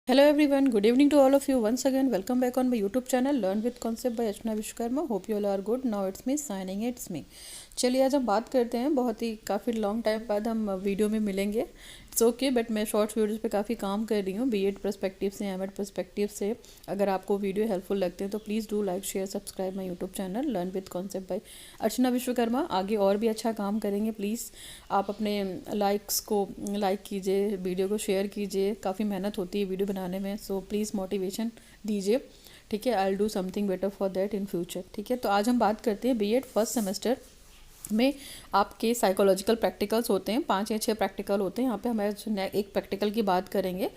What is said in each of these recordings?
Hello everyone, good evening to all of you. Once again, welcome back on my YouTube channel Learn with Concept by Archana Vishwakarma. Hope you all are good. Now it's me signing it. It's me. चलिए आज हम बात करते हैं, बहुत ही काफ़ी long time बाद हम वीडियो में मिलेंगे। इट्स ओके, बट मैं शॉर्ट्स वीडियोज़ पे काफ़ी काम कर रही हूँ बीएड पर्सपेक्टिव से, एमएड पर्सपेक्टिव से। अगर आपको वीडियो हेल्पफुल लगते हैं तो please do like share subscribe my YouTube channel learn with concept by Archana Vishwakarma. आगे और भी अच्छा काम करेंगे। प्लीज़ आप अपने लाइक्स को लाइक कीजिए, वीडियो को शेयर कीजिए। काफ़ी मेहनत होती है वीडियो बनाने में, सो प्लीज़ मोटिवेशन दीजिए। ठीक है, I will do something better for that in future. ठीक है, तो आज हम बात करते हैं बीएड फर्स्ट सेमेस्टर में आपके साइकोलॉजिकल प्रैक्टिकल्स होते हैं। 5 या 6 प्रैक्टिकल होते हैं। यहाँ पे हमें एक प्रैक्टिकल की बात करेंगे।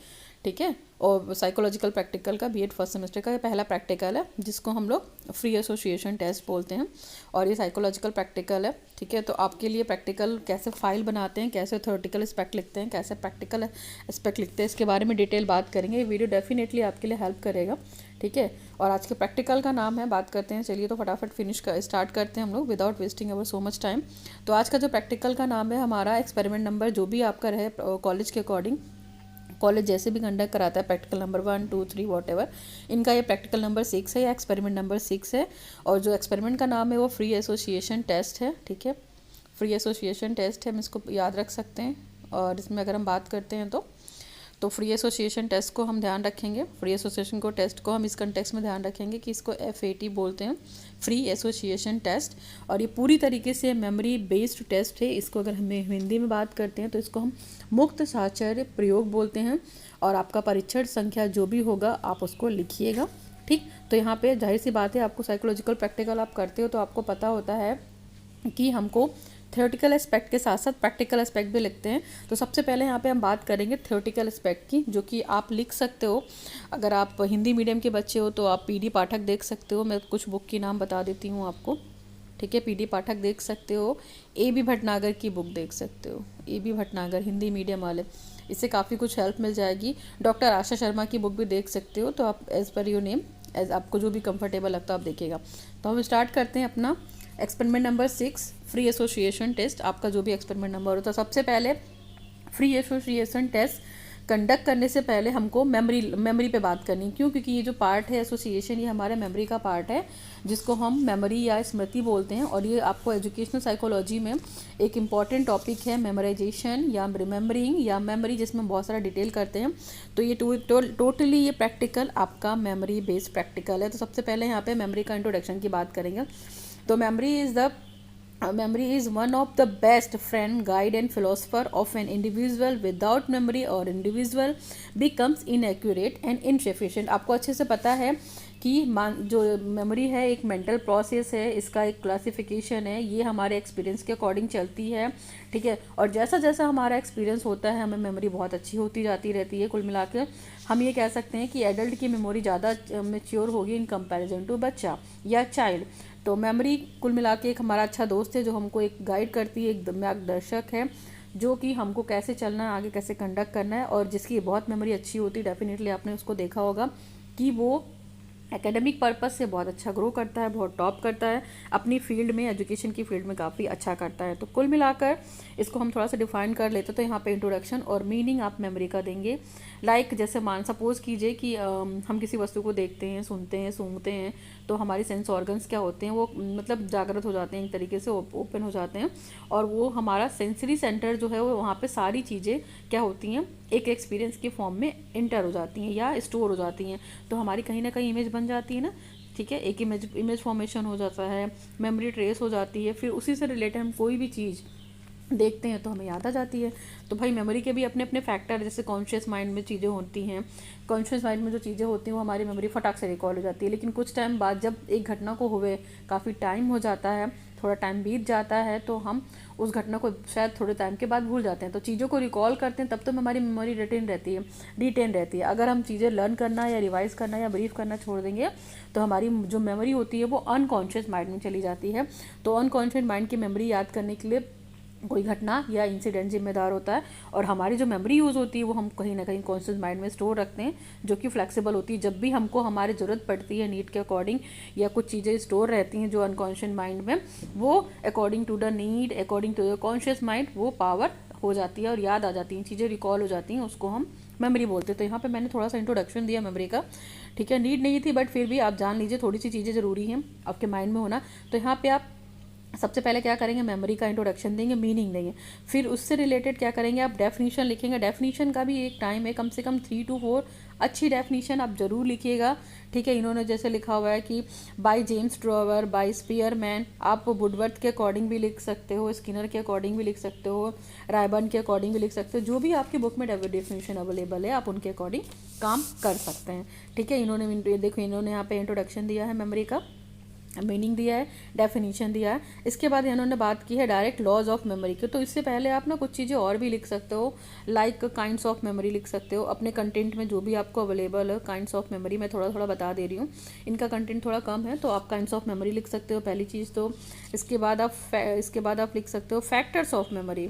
ठीक है, और साइकोलॉजिकल प्रैक्टिकल का बीएड फर्स्ट सेमेस्टर का ये पहला प्रैक्टिकल है, जिसको हम लोग फ्री एसोसिएशन टेस्ट बोलते हैं, और ये साइकोलॉजिकल प्रैक्टिकल है। ठीक है, तो आपके लिए प्रैक्टिकल कैसे फाइल बनाते हैं, कैसे थ्योरेटिकल एस्पेक्ट लिखते हैं, कैसे प्रैक्टिकल एस्पेक्ट लिखते हैं, इसके बारे में डिटेल बात करेंगे। ये वीडियो डेफिनेटली आपके लिए हेल्प करेगा। ठीक है, और आज के प्रैक्टिकल का नाम है, बात करते हैं। चलिए तो फटाफट स्टार्ट करते हैं हम लोग without wasting our so much time. तो आज का जो प्रैक्टिकल का नाम है हमारा, एक्सपेरिमेंट नंबर जो भी आपका रहे कॉलेज के अकॉर्डिंग, कॉलेज जैसे भी कंडक्ट कराता है, प्रैक्टिकल नंबर 1, 2, 3 वॉट एवर, इनका ये प्रैक्टिकल नंबर 6 है या एक्सपेरिमेंट नंबर 6 है। और जो एक्सपेरिमेंट का नाम है वो फ्री एसोसिएशन टेस्ट है। ठीक है, फ्री एसोसिएशन टेस्ट है, हम इसको याद रख सकते हैं। और इसमें अगर हम बात करते हैं तो फ्री एसोसिएशन टेस्ट को हम ध्यान रखेंगे। फ्री एसोसिएशन को टेस्ट को हम इस कंटेक्स्ट में ध्यान रखेंगे कि इसको FAT बोलते हैं, फ्री एसोसिएशन टेस्ट। और ये पूरी तरीके से मेमोरी बेस्ड टेस्ट है। इसको अगर हम हिंदी में बात करते हैं तो इसको हम मुक्त साहचर्य प्रयोग बोलते हैं। और आपका परीक्षण संख्या जो भी होगा आप उसको लिखिएगा। ठीक, तो यहाँ पे जाहिर सी बात है, आपको साइकोलॉजिकल प्रैक्टिकल आप करते हो तो आपको पता होता है कि हमको थ्योरेटिकल एस्पेक्ट के साथ साथ प्रैक्टिकल एस्पेक्ट भी लिखते हैं। तो सबसे पहले यहाँ पे हम बात करेंगे थ्योरेटिकल एस्पेक्ट की, जो कि आप लिख सकते हो। अगर आप हिंदी मीडियम के बच्चे हो तो आप PD पाठक देख सकते हो। मैं कुछ बुक की नाम बता देती हूँ आपको। ठीक है, PD पाठक देख सकते हो, AB भटनागर की बुक देख सकते हो, AB भटनागर हिंदी मीडियम वाले, इससे काफ़ी कुछ हेल्प मिल जाएगी। डॉक्टर आशा शर्मा की बुक भी देख सकते हो। तो आप as per your name, as आपको जो भी कंफर्टेबल लगता है आप देखिएगा। तो हम स्टार्ट करते हैं अपना experiment number 6 free association test. आपका जो भी एक्सपेरिमेंट नंबर होता है, सबसे पहले फ्री एसोसिएशन टेस्ट कंडक्ट करने से पहले हमको मेमोरी पे बात करनी है। क्यों? क्योंकि ये जो पार्ट है एसोसिएशन, ये हमारे मेमोरी का पार्ट है, जिसको हम मेमोरी या स्मृति बोलते हैं। और ये आपको एजुकेशनल साइकोलॉजी में एक इम्पॉर्टेंट टॉपिक है, मेमोराइजेशन या रिमेंबरिंग या मेमोरी, जिसमें बहुत सारा डिटेल करते हैं। तो ये टोटली ये प्रैक्टिकल आपका मेमोरी बेस्ड प्रैक्टिकल है। तो सबसे पहले यहाँ पे मेमोरी का इंट्रोडक्शन की बात करेंगे। तो memory is one of the best friend, guide and philosopher of an individual. Without memory or individual becomes inaccurate and insufficient। आपको अच्छे से पता है कि जो मेमोरी है एक मेंटल प्रोसेस है, इसका एक क्लासिफिकेशन है, ये हमारे एक्सपीरियंस के अकॉर्डिंग चलती है। ठीक है, और जैसा जैसा हमारा एक्सपीरियंस होता है हमें मेमोरी बहुत अच्छी होती जाती रहती है। कुल मिला के हम ये कह सकते हैं कि एडल्ट की मेमोरी ज़्यादा मेच्योर होगी इन कंपैरिजन टू बच्चा या चाइल्ड। तो मेमोरी कुल मिला के एक हमारा अच्छा दोस्त है, जो हमको एक गाइड करती है, एक मार्गदर्शक है, जो कि हमको कैसे चलना है, आगे कैसे कंडक्ट करना है। और जिसकी बहुत मेमोरी अच्छी होती है, डेफिनेटली आपने उसको देखा होगा कि वो एकेडमिक पर्पस से बहुत अच्छा ग्रो करता है, बहुत टॉप करता है अपनी फील्ड में, एजुकेशन की फील्ड में काफ़ी अच्छा करता है। तो कुल मिलाकर इसको हम थोड़ा सा डिफाइन कर लेते। तो यहाँ पे इंट्रोडक्शन और मीनिंग आप मेमोरी का देंगे। जैसे सपोज कीजिए कि हम किसी वस्तु को देखते हैं, सुनते हैं, सूंघते हैं, तो हमारी सेंस ऑर्गन्स क्या होते हैं, वो मतलब जागृत हो जाते हैं, एक तरीके से ओपन हो जाते हैं। और वो हमारा सेंसरी सेंटर जो है वो वहाँ पे सारी चीज़ें क्या होती हैं, एक एक्सपीरियंस के फॉर्म में इंटर हो जाती हैं या स्टोर हो जाती हैं। तो हमारी कहीं ना कहीं इमेज बन जाती है ना। ठीक है, एक इमेज फॉर्मेशन हो जाता है, मेमोरी ट्रेस हो जाती है, फिर उसी से रिलेटेड हम कोई भी चीज़ देखते हैं तो हमें याद आ जाती है। तो भाई मेमोरी के भी अपने अपने फैक्टर, जैसे कॉन्शियस माइंड में चीज़ें होती हैं, कॉन्शियस माइंड में जो चीज़ें होती हैं वो हमारी मेमोरी फटाक से रिकॉल हो जाती है। लेकिन कुछ टाइम बाद जब एक घटना को हुए काफ़ी टाइम हो जाता है, थोड़ा टाइम बीत जाता है, तो हम उस घटना को शायद थोड़े टाइम के बाद भूल जाते हैं। तो चीज़ों को रिकॉल करते हैं तब तो हमारी मेमोरी डिटेन रहती है। अगर हम चीज़ें लर्न करना या रिवाइज करना या ब्रीफ करना छोड़ देंगे तो हमारी जो मेमोरी होती है वो अनकॉन्शियस माइंड में चली जाती है। तो अनकॉन्शियस माइंड की मेमोरी याद करने के लिए कोई घटना या इंसिडेंट जिम्मेदार होता है। और हमारी जो मेमोरी यूज़ होती है वो हम कहीं ना कहीं कॉन्शियस माइंड में स्टोर रखते हैं, जो कि फ्लेक्सिबल होती है। जब भी हमको हमारी ज़रूरत पड़ती है नीड के अकॉर्डिंग, या कुछ चीज़ें स्टोर रहती हैं जो अनकॉन्शियस माइंड में, वो according to the need, according to the conscious mind, वो पावर हो जाती है और याद आ जाती हैं चीज़ें, रिकॉल हो जाती हैं, उसको हम मेमोरी बोलते हैं। तो यहाँ पे मैंने थोड़ा सा इंट्रोडक्शन दिया मेमोरी का, ठीक है, नीड नहीं थी बट फिर भी आप जान लीजिए थोड़ी सी चीज़ें ज़रूरी हैं आपके माइंड में होना। तो यहाँ पे आप सबसे पहले क्या करेंगे, मेमोरी का इंट्रोडक्शन देंगे, मीनिंग देंगे, फिर उससे रिलेटेड क्या करेंगे, आप डेफिनीशन लिखेंगे। डेफिनीशन का भी एक टाइम है, कम से कम 3 to 4 अच्छी डेफिनीशन आप ज़रूर लिखिएगा, ठीक है। इन्होंने जैसे लिखा हुआ है कि by James Drever, by Spearman, आप वुडवर्थ के अकॉर्डिंग भी लिख सकते हो, स्किनर के अकॉर्डिंग भी लिख सकते हो, रायबर्न के अकॉर्डिंग भी लिख सकते हो, जो भी आपकी बुक में डेफिनेशन अवेलेबल है आप उनके अकॉर्डिंग काम कर सकते हैं, ठीक है। इन्होंने देखो, इन्होंने यहाँ पे इंट्रोडक्शन दिया है मेमोरी का, मीनिंग दिया है, डेफिनेशन दिया है। इसके बाद इन्होंने बात की है डायरेक्ट लॉज ऑफ मेमोरी की। तो इससे पहले आप ना कुछ चीज़ें और भी लिख सकते हो, लाइक काइंड्स ऑफ मेमोरी लिख सकते हो अपने कंटेंट में, जो भी आपको अवेलेबल है काइंड्स ऑफ मेमोरी। मैं थोड़ा थोड़ा बता दे रही हूँ, इनका कंटेंट थोड़ा कम है, तो आप काइंड्स ऑफ मेमोरी लिख सकते हो, पहली चीज़ तो। इसके बाद आप लिख सकते हो factors of memory,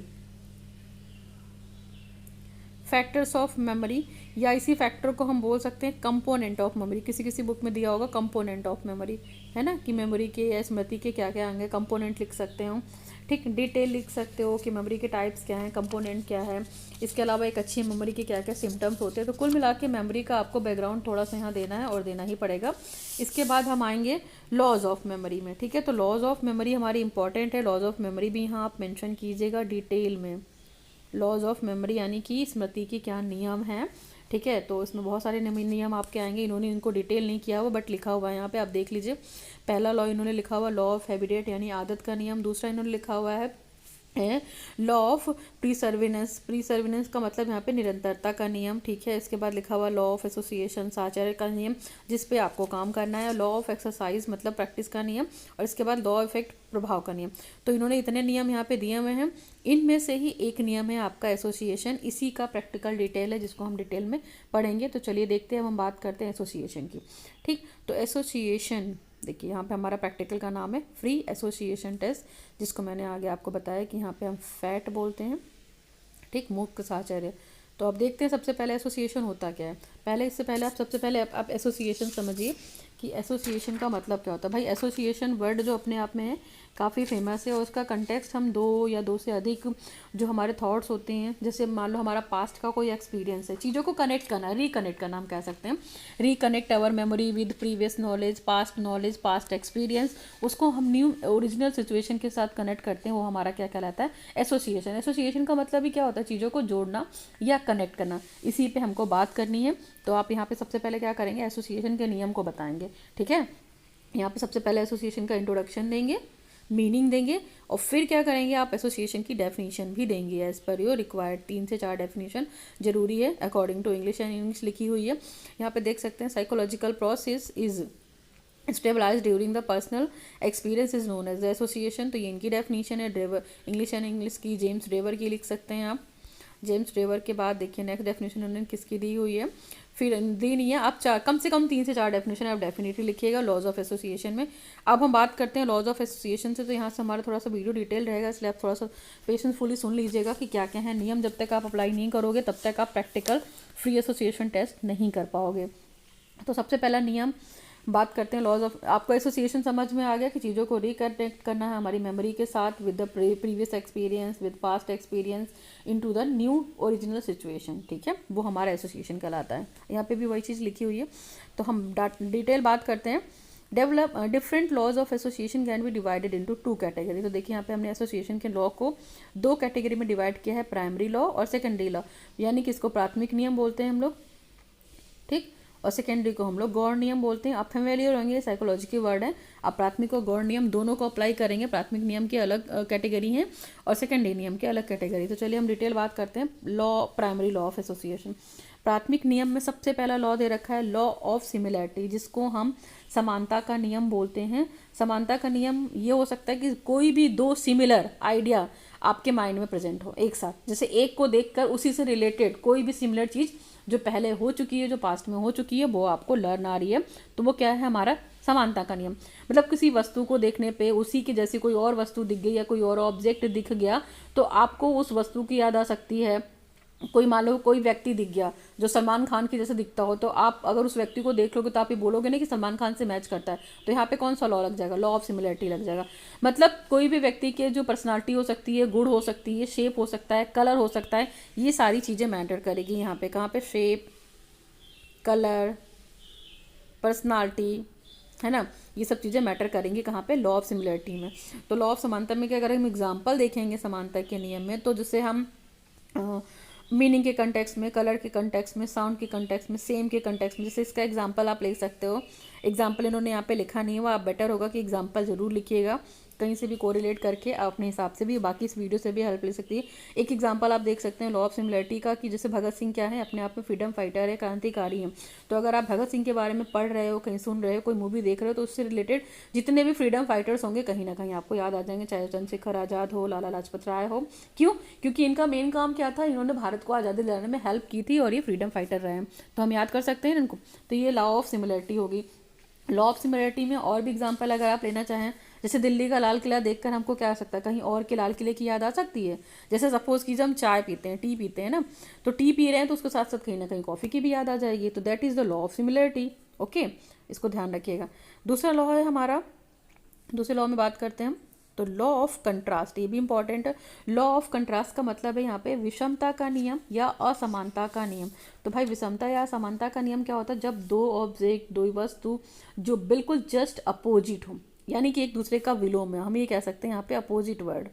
factors of memory, या इसी फैक्टर को हम बोल सकते हैं कंपोनेंट ऑफ मेमोरी। किसी किसी बुक में दिया होगा कंपोनेंट ऑफ मेमोरी, है ना, कि मेमोरी के या स्मृति के क्या क्या अंग, कंपोनेंट लिख सकते हो, ठीक। डिटेल लिख सकते हो कि मेमोरी के टाइप्स क्या हैं, कंपोनेंट क्या है। इसके अलावा एक अच्छी मेमोरी के क्या क्या सिम्टम्स होते हैं। तो कुल मिला के मेमोरी का आपको बैकग्राउंड थोड़ा सा यहाँ देना है और देना ही पड़ेगा। इसके बाद हम आएंगे लॉज ऑफ मेमोरी में, ठीक है। तो लॉज ऑफ मेमोरी हमारी इंपॉर्टेंट है, लॉज ऑफ मेमोरी भी यहाँ आप मेंशन कीजिएगा डिटेल में। लॉज ऑफ मेमोरी यानी कि स्मृति के क्या नियम हैं, ठीक है। तो इसमें बहुत सारे नियम आपके आएंगे, इन्होंने इनको डिटेल नहीं किया हुआ बट लिखा हुआ है यहाँ पे, आप देख लीजिए। पहला लॉ इन्होंने लिखा हुआ लॉ ऑफ हैबिटेट यानी आदत का नियम। दूसरा इन्होंने लिखा हुआ है लॉ ऑफ प्रीसर्विनेंस, प्रीसर्विनेंस का मतलब यहाँ पे निरंतरता का नियम, ठीक है। इसके बाद लिखा हुआ लॉ ऑफ एसोसिएशन, साचार्य का नियम, जिस पे आपको काम करना है। लॉ ऑफ एक्सरसाइज मतलब प्रैक्टिस का नियम, और इसके बाद लॉ इफेक्ट प्रभाव का नियम। तो इन्होंने इतने नियम यहाँ पे दिए हुए हैं, इनमें से ही एक नियम है आपका एसोसिएशन, इसी का प्रैक्टिकल डिटेल है जिसको हम डिटेल में पढ़ेंगे। तो चलिए देखते हैं, हम बात करते हैं एसोसिएशन की, ठीक। तो एसोसिएशन देखिए, यहाँ पे हमारा प्रैक्टिकल का नाम है फ्री एसोसिएशन टेस्ट, जिसको मैंने आगे आपको बताया कि यहाँ पे हम फैट बोलते हैं, ठीक, मुख्य साहचर्य। तो अब देखते हैं सबसे पहले एसोसिएशन होता क्या है। इससे पहले आप सबसे पहले आप एसोसिएशन समझिए कि एसोसिएशन का मतलब क्या होता है। भाई एसोसिएशन वर्ड जो अपने आप में है काफ़ी फेमस है, और उसका कंटेक्स्ट हम दो या दो से अधिक जो हमारे थॉट्स होते हैं, जैसे मान लो हमारा पास्ट का कोई एक्सपीरियंस है, चीज़ों को कनेक्ट करना, रिकनेक्ट करना हम कह सकते हैं। Reconnect our memory with previous knowledge, past experience, उसको हम न्यू ओरिजिनल सिचुएशन के साथ कनेक्ट करते हैं, वो हमारा क्या कहलाता है, एसोसिएशन। एसोसिएशन का मतलब ही क्या होता है, चीज़ों को जोड़ना या कनेक्ट करना, इसी पे हमको बात करनी है। तो आप यहाँ पे सबसे पहले क्या करेंगे, एसोसिएशन के नियम को बताएंगे, ठीक है। यहाँ पे सबसे पहले एसोसिएशन का इंट्रोडक्शन देंगे, मीनिंग देंगे, और फिर क्या करेंगे, आप एसोसिएशन की डेफिनेशन भी देंगे एज पर योर रिक्वायर्ड। 3 से 4 डेफिनेशन जरूरी है according to English, and English लिखी हुई है यहाँ पे, देख सकते हैं। Psychological process is stabilize during the personal experience is known as the association. तो ये इनकी डेफिनेशन है, ड्रेवर इंग्लिश एंड इंग्लिश की, जेम्स ड्रेवर की लिख सकते हैं आप। जेम्स ड्रेवर के बाद देखिए नेक्स्ट डेफिनेशन उन्होंने किसकी दी हुई है, फिर दी नहीं है, आप कम से कम 3 से 4 डेफिनेशन आप डेफिनेटली लिखिएगा लॉज ऑफ एसोसिएशन में। अब हम बात करते हैं लॉज ऑफ एसोसिएशन से। तो यहाँ से हमारा थोड़ा सा वीडियो डिटेल रहेगा, इसलिए आप थोड़ा सा पेशेंसफुली सुन लीजिएगा कि क्या क्या है नियम। जब तक आप अप्लाई नहीं करोगे तब तक आप प्रैक्टिकल फ्री एसोसिएशन टेस्ट नहीं कर पाओगे। तो सबसे पहला नियम बात करते हैं लॉज ऑफ, आपको एसोसिएशन समझ में आ गया कि चीज़ों को रिकनेक्ट करना है हमारी मेमोरी के साथ with the previous experience, with past experience into the new original situation, ठीक है, वो हमारा एसोसिएशन कहलाता है। यहाँ पे भी वही चीज़ लिखी हुई है। तो हम डिटेल बात करते हैं। Develop different laws of association can be divided into 2 category. तो देखिए यहाँ पे हमने एसोसिएशन के लॉ को 2 कैटेगरी में डिवाइड किया है, प्राइमरी लॉ और सेकेंडरी लॉ, यानी कि इसको प्राथमिक नियम बोलते हैं हम लोग, ठीक, और सेकेंडरी को हम लोग गौण नियम बोलते हैं। आप फेमिलियर होंगे, साइकोलॉजी के वर्ड है। आप प्राथमिक और गौण नियम दोनों को अप्लाई करेंगे। प्राथमिक नियम की अलग कैटेगरी हैं और सेकेंडरी नियम की अलग कैटेगरी। तो चलिए हम डिटेल बात करते हैं law, primary law of association. प्राथमिक नियम में सबसे पहला लॉ दे रखा है लॉ ऑफ सिमिलैरिटी, जिसको हम समानता का नियम बोलते हैं। समानता का नियम ये हो सकता है कि कोई भी 2 सिमिलर आइडिया आपके माइंड में प्रेजेंट हो एक साथ, जैसे एक को देखकर उसी से रिलेटेड कोई भी सिमिलर चीज़ जो पहले हो चुकी है, जो पास्ट में हो चुकी है, वो आपको लर्न आ रही है, तो वो क्या है, हमारा समानता का नियम। मतलब किसी वस्तु को देखने पे उसी की जैसी कोई और वस्तु दिख गई या कोई और ऑब्जेक्ट दिख गया, तो आपको उस वस्तु की याद आ सकती है, कोई मान लो कोई व्यक्ति दिख गया जो सलमान खान की जैसे दिखता हो, तो आप अगर उस व्यक्ति को देख लोगे तो आप ये बोलोगे ना कि सलमान खान से मैच करता है, तो यहाँ पे कौन सा लॉ लग जाएगा, लॉ ऑफ सिमिलरिटी लग जाएगा। मतलब कोई भी व्यक्ति के जो पर्सनालिटी हो सकती है, गुण हो सकती है, शेप हो सकता है, कलर हो सकता है, ये सारी चीज़ें मैटर करेगी यहाँ पे। कहाँ पे, शेप, कलर, पर्सनालिटी, है ना, ये सब चीज़ें मैटर करेंगी कहाँ पे, लॉ ऑफ सिमिलरिटी में। तो लॉ ऑफ समानता में क्या, अगर हम एग्जाम्पल देखेंगे समानता के नियम में, तो जिससे हम मीनिंग के कंटेक्स्ट में, कलर के कंटेक्स्ट में, साउंड के कंटेक्स्ट में, सेम के कंटेक्स्ट में, जैसे इसका एग्जांपल आप ले सकते हो। एग्जांपल इन्होंने यहाँ पे लिखा नहीं है, वो आप बेटर होगा कि एग्जांपल जरूर लिखिएगा, कहीं से भी कोरिलेट करके आप अपने हिसाब से भी, बाकी इस वीडियो से भी हेल्प ले सकती है। एक एग्जांपल आप देख सकते हैं लॉ ऑफ सिमिलरिटी का, कि जैसे भगत सिंह क्या है, अपने आप में फ्रीडम फाइटर है, क्रांतिकारी हैं। तो अगर आप भगत सिंह के बारे में पढ़ रहे हो, कहीं सुन रहे हो, कोई मूवी देख रहे हो, तो उससे रिलेटेड जितने भी फ्रीडम फाइटर्स होंगे कहीं ना कहीं आपको याद आ जाएंगे, चाहे चंद्रशेखर आज़ाद हो, लाला लाजपत राय हो। क्यों? क्योंकि इनका मेन काम क्या था, इन्होंने भारत को आज़ादी दिलाने में हेल्प की थी और ये फ्रीडम फाइटर रहे हैं, तो हम याद कर सकते हैं इनको। तो ये लॉ ऑफ सिमिलरिटी होगी। लॉ ऑफ सिमिलरिटी में और भी एग्जांपल अगर आप लेना चाहें, जैसे दिल्ली का लाल किला देखकर हमको क्या आ सकता है, कहीं और के लाल किले की याद आ सकती है। जैसे सपोज कीजिए हम चाय पीते हैं, टी पीते हैं ना, तो टी पी रहे हैं तो उसके साथ साथ कहीं ना कहीं कॉफ़ी की भी याद आ जाएगी, तो that is the law of similarity. Okay, इसको ध्यान रखिएगा। दूसरा लॉ है हमारा, दूसरे लॉ में बात करते हैं हम, तो लॉ ऑफ कंट्रास्ट, ये भी इंपॉर्टेंट है। लॉ ऑफ कंट्रास्ट का मतलब है यहाँ पे विषमता का नियम या असमानता का नियम। तो भाई विषमता या असमानता का नियम क्या होता है, जब दो ऑब्जेक्ट, दो वस्तु जो बिल्कुल जस्ट अपोजिट हो, यानी कि एक दूसरे का विलोम है, हम ये कह सकते हैं यहाँ पे अपोजिट वर्ड।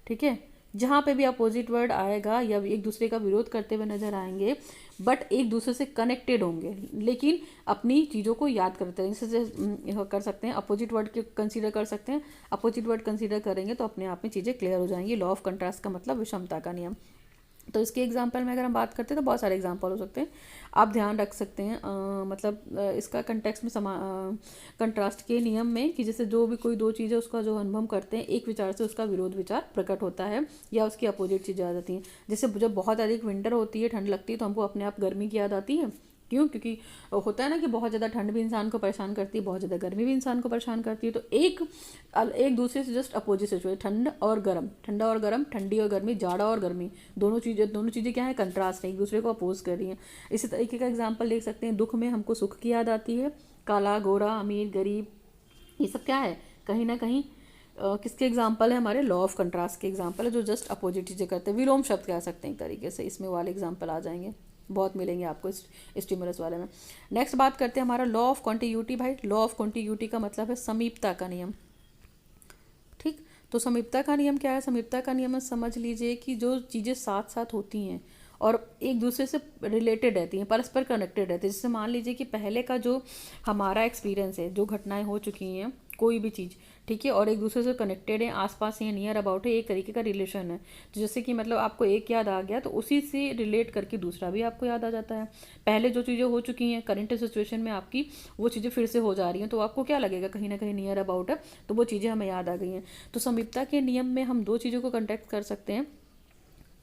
ठीक है, जहाँ पे भी अपोजिट वर्ड आएगा या एक दूसरे का विरोध करते हुए नजर आएंगे, बट एक दूसरे से कनेक्टेड होंगे, लेकिन अपनी चीज़ों को याद करते हैं, जैसे कर सकते हैं अपोजिट वर्ड के कंसीडर कर सकते हैं। अपोजिट वर्ड कंसीडर करेंगे तो अपने आप में चीज़ें क्लियर हो जाएंगी। लॉ ऑफ कंट्रास्ट का मतलब विषमता का नियम। तो इसके एग्जाम्पल में अगर हम बात करते हैं तो बहुत सारे एग्जाम्पल हो सकते हैं, आप ध्यान रख सकते हैं। इसका कंटेक्स्ट में कंट्रास्ट के नियम में, कि जैसे जो भी कोई दो चीज़ें उसका जो अनुभव करते हैं, एक विचार से उसका विरोध विचार प्रकट होता है या उसकी अपोजिट चीज़ें आ जाती हैं। जैसे जब बहुत अधिक विंटर होती है, ठंड लगती है, तो हमको अपने आप गर्मी की याद आती है। क्यों? क्योंकि होता है ना कि बहुत ज़्यादा ठंड भी इंसान को परेशान करती है, बहुत ज़्यादा गर्मी भी इंसान को परेशान करती है। तो एक दूसरे से जस्ट अपोजिट सिचुएशन, ठंड और गर्म, ठंडा और गर्म, ठंडी और गर्मी, जाड़ा और गर्मी, दोनों चीज़ें क्या है, कंट्रास्ट है, एक दूसरे को अपोज कर रही हैं। इसी तरीके का एग्जाम्पल देख सकते हैं, दुख में हमको सुख की याद आती है, काला गोरा, अमीर गरीब, ये सब क्या है, कहीं ना कहीं किसके एग्जाम्पल है, हमारे लॉ ऑफ कंट्रास्ट के एग्जाम्पल है, जो जस्ट अपोजिट चीज़ें करते हैं। विलोम शब्द कह सकते हैं एक तरीके से, इसमें वाले एग्जाम्पल आ जाएंगे, बहुत मिलेंगे आपको इस स्टिमुलस वाले में। नेक्स्ट बात करते हैं हमारा लॉ ऑफ कॉन्टिग्यूटी। भाई लॉ ऑफ कॉन्टिग्यूटी का मतलब है समीपता का नियम। ठीक, तो समीपता का नियम क्या है, समीपता का नियम समझ लीजिए कि जो चीज़ें साथ साथ होती हैं और एक दूसरे से रिलेटेड रहती हैं, परस्पर कनेक्टेड रहती है। जैसे मान लीजिए कि पहले का जो हमारा एक्सपीरियंस है, जो घटनाएं हो चुकी हैं, कोई भी चीज़, ठीक है, और एक दूसरे से कनेक्टेड है, आसपास है, नियर अबाउट है, एक तरीके का रिलेशन है। तो जैसे कि मतलब आपको एक याद आ गया तो उसी से रिलेट करके दूसरा भी आपको याद आ जाता है। पहले जो चीज़ें हो चुकी हैं करंट सिचुएशन में आपकी, वो चीज़ें फिर से हो जा रही हैं, तो आपको क्या लगेगा, कहीं ना कहीं नियर अबाउट है, तो वो चीज़ें हमें याद आ गई हैं। तो समीपता के नियम में हम दो चीज़ों को कंटेक्ट कर सकते हैं।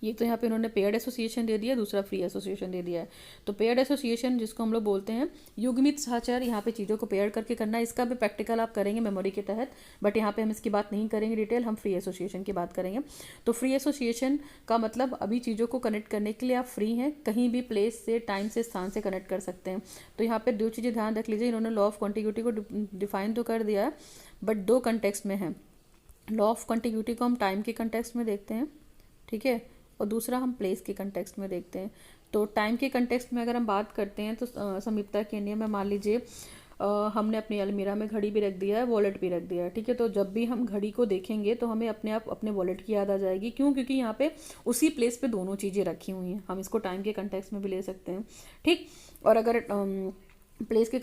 ये तो यहाँ पे इन्होंने पेयर्ड एसोसिएशन दे दिया, दूसरा फ्री एसोसिएशन दे दिया है। तो पेयर्ड एसोसिएशन जिसको हम लोग बोलते हैं युग्मित सहचर, यहाँ पे चीज़ों को पेयर करके करना है। इसका भी प्रैक्टिकल आप करेंगे मेमोरी के तहत, बट यहाँ पे हम इसकी बात नहीं करेंगे डिटेल, हम फ्री एसोसिएशन की बात करेंगे। तो फ्री एसोसिएशन का मतलब अभी चीज़ों को कनेक्ट करने के लिए आप फ्री हैं, कहीं भी प्लेस से, टाइम से, स्थान से कनेक्ट कर सकते हैं। तो यहाँ पर दो चीज़ें ध्यान रख लीजिए, इन्होंने लॉ ऑफ कॉन्टिग्यूटी को डिफाइन तो कर दिया है, बट दो कंटेक्स्ट में है। लॉ ऑफ कॉन्टिग्यूटी को हम टाइम के कंटेक्स्ट में देखते हैं, ठीक है, और दूसरा हम प्लेस के कंटेक्स्ट में देखते हैं। तो टाइम के कंटेक्स्ट में अगर हम बात करते हैं तो समीपता के नियम में मान लीजिए हमने अपनी अलमीरा में घड़ी भी रख दिया है, वॉलेट भी रख दिया है, ठीक है, तो जब भी हम घड़ी को देखेंगे तो हमें अपने आप अपने वॉलेट की याद आ जाएगी। क्यों? क्योंकि यहाँ पे उसी प्लेस पे दोनों चीज़ें रखी हुई हैं। हम इसको टाइम के कंटेक्स्ट में भी ले सकते हैं, ठीक। और अगर प्लेस के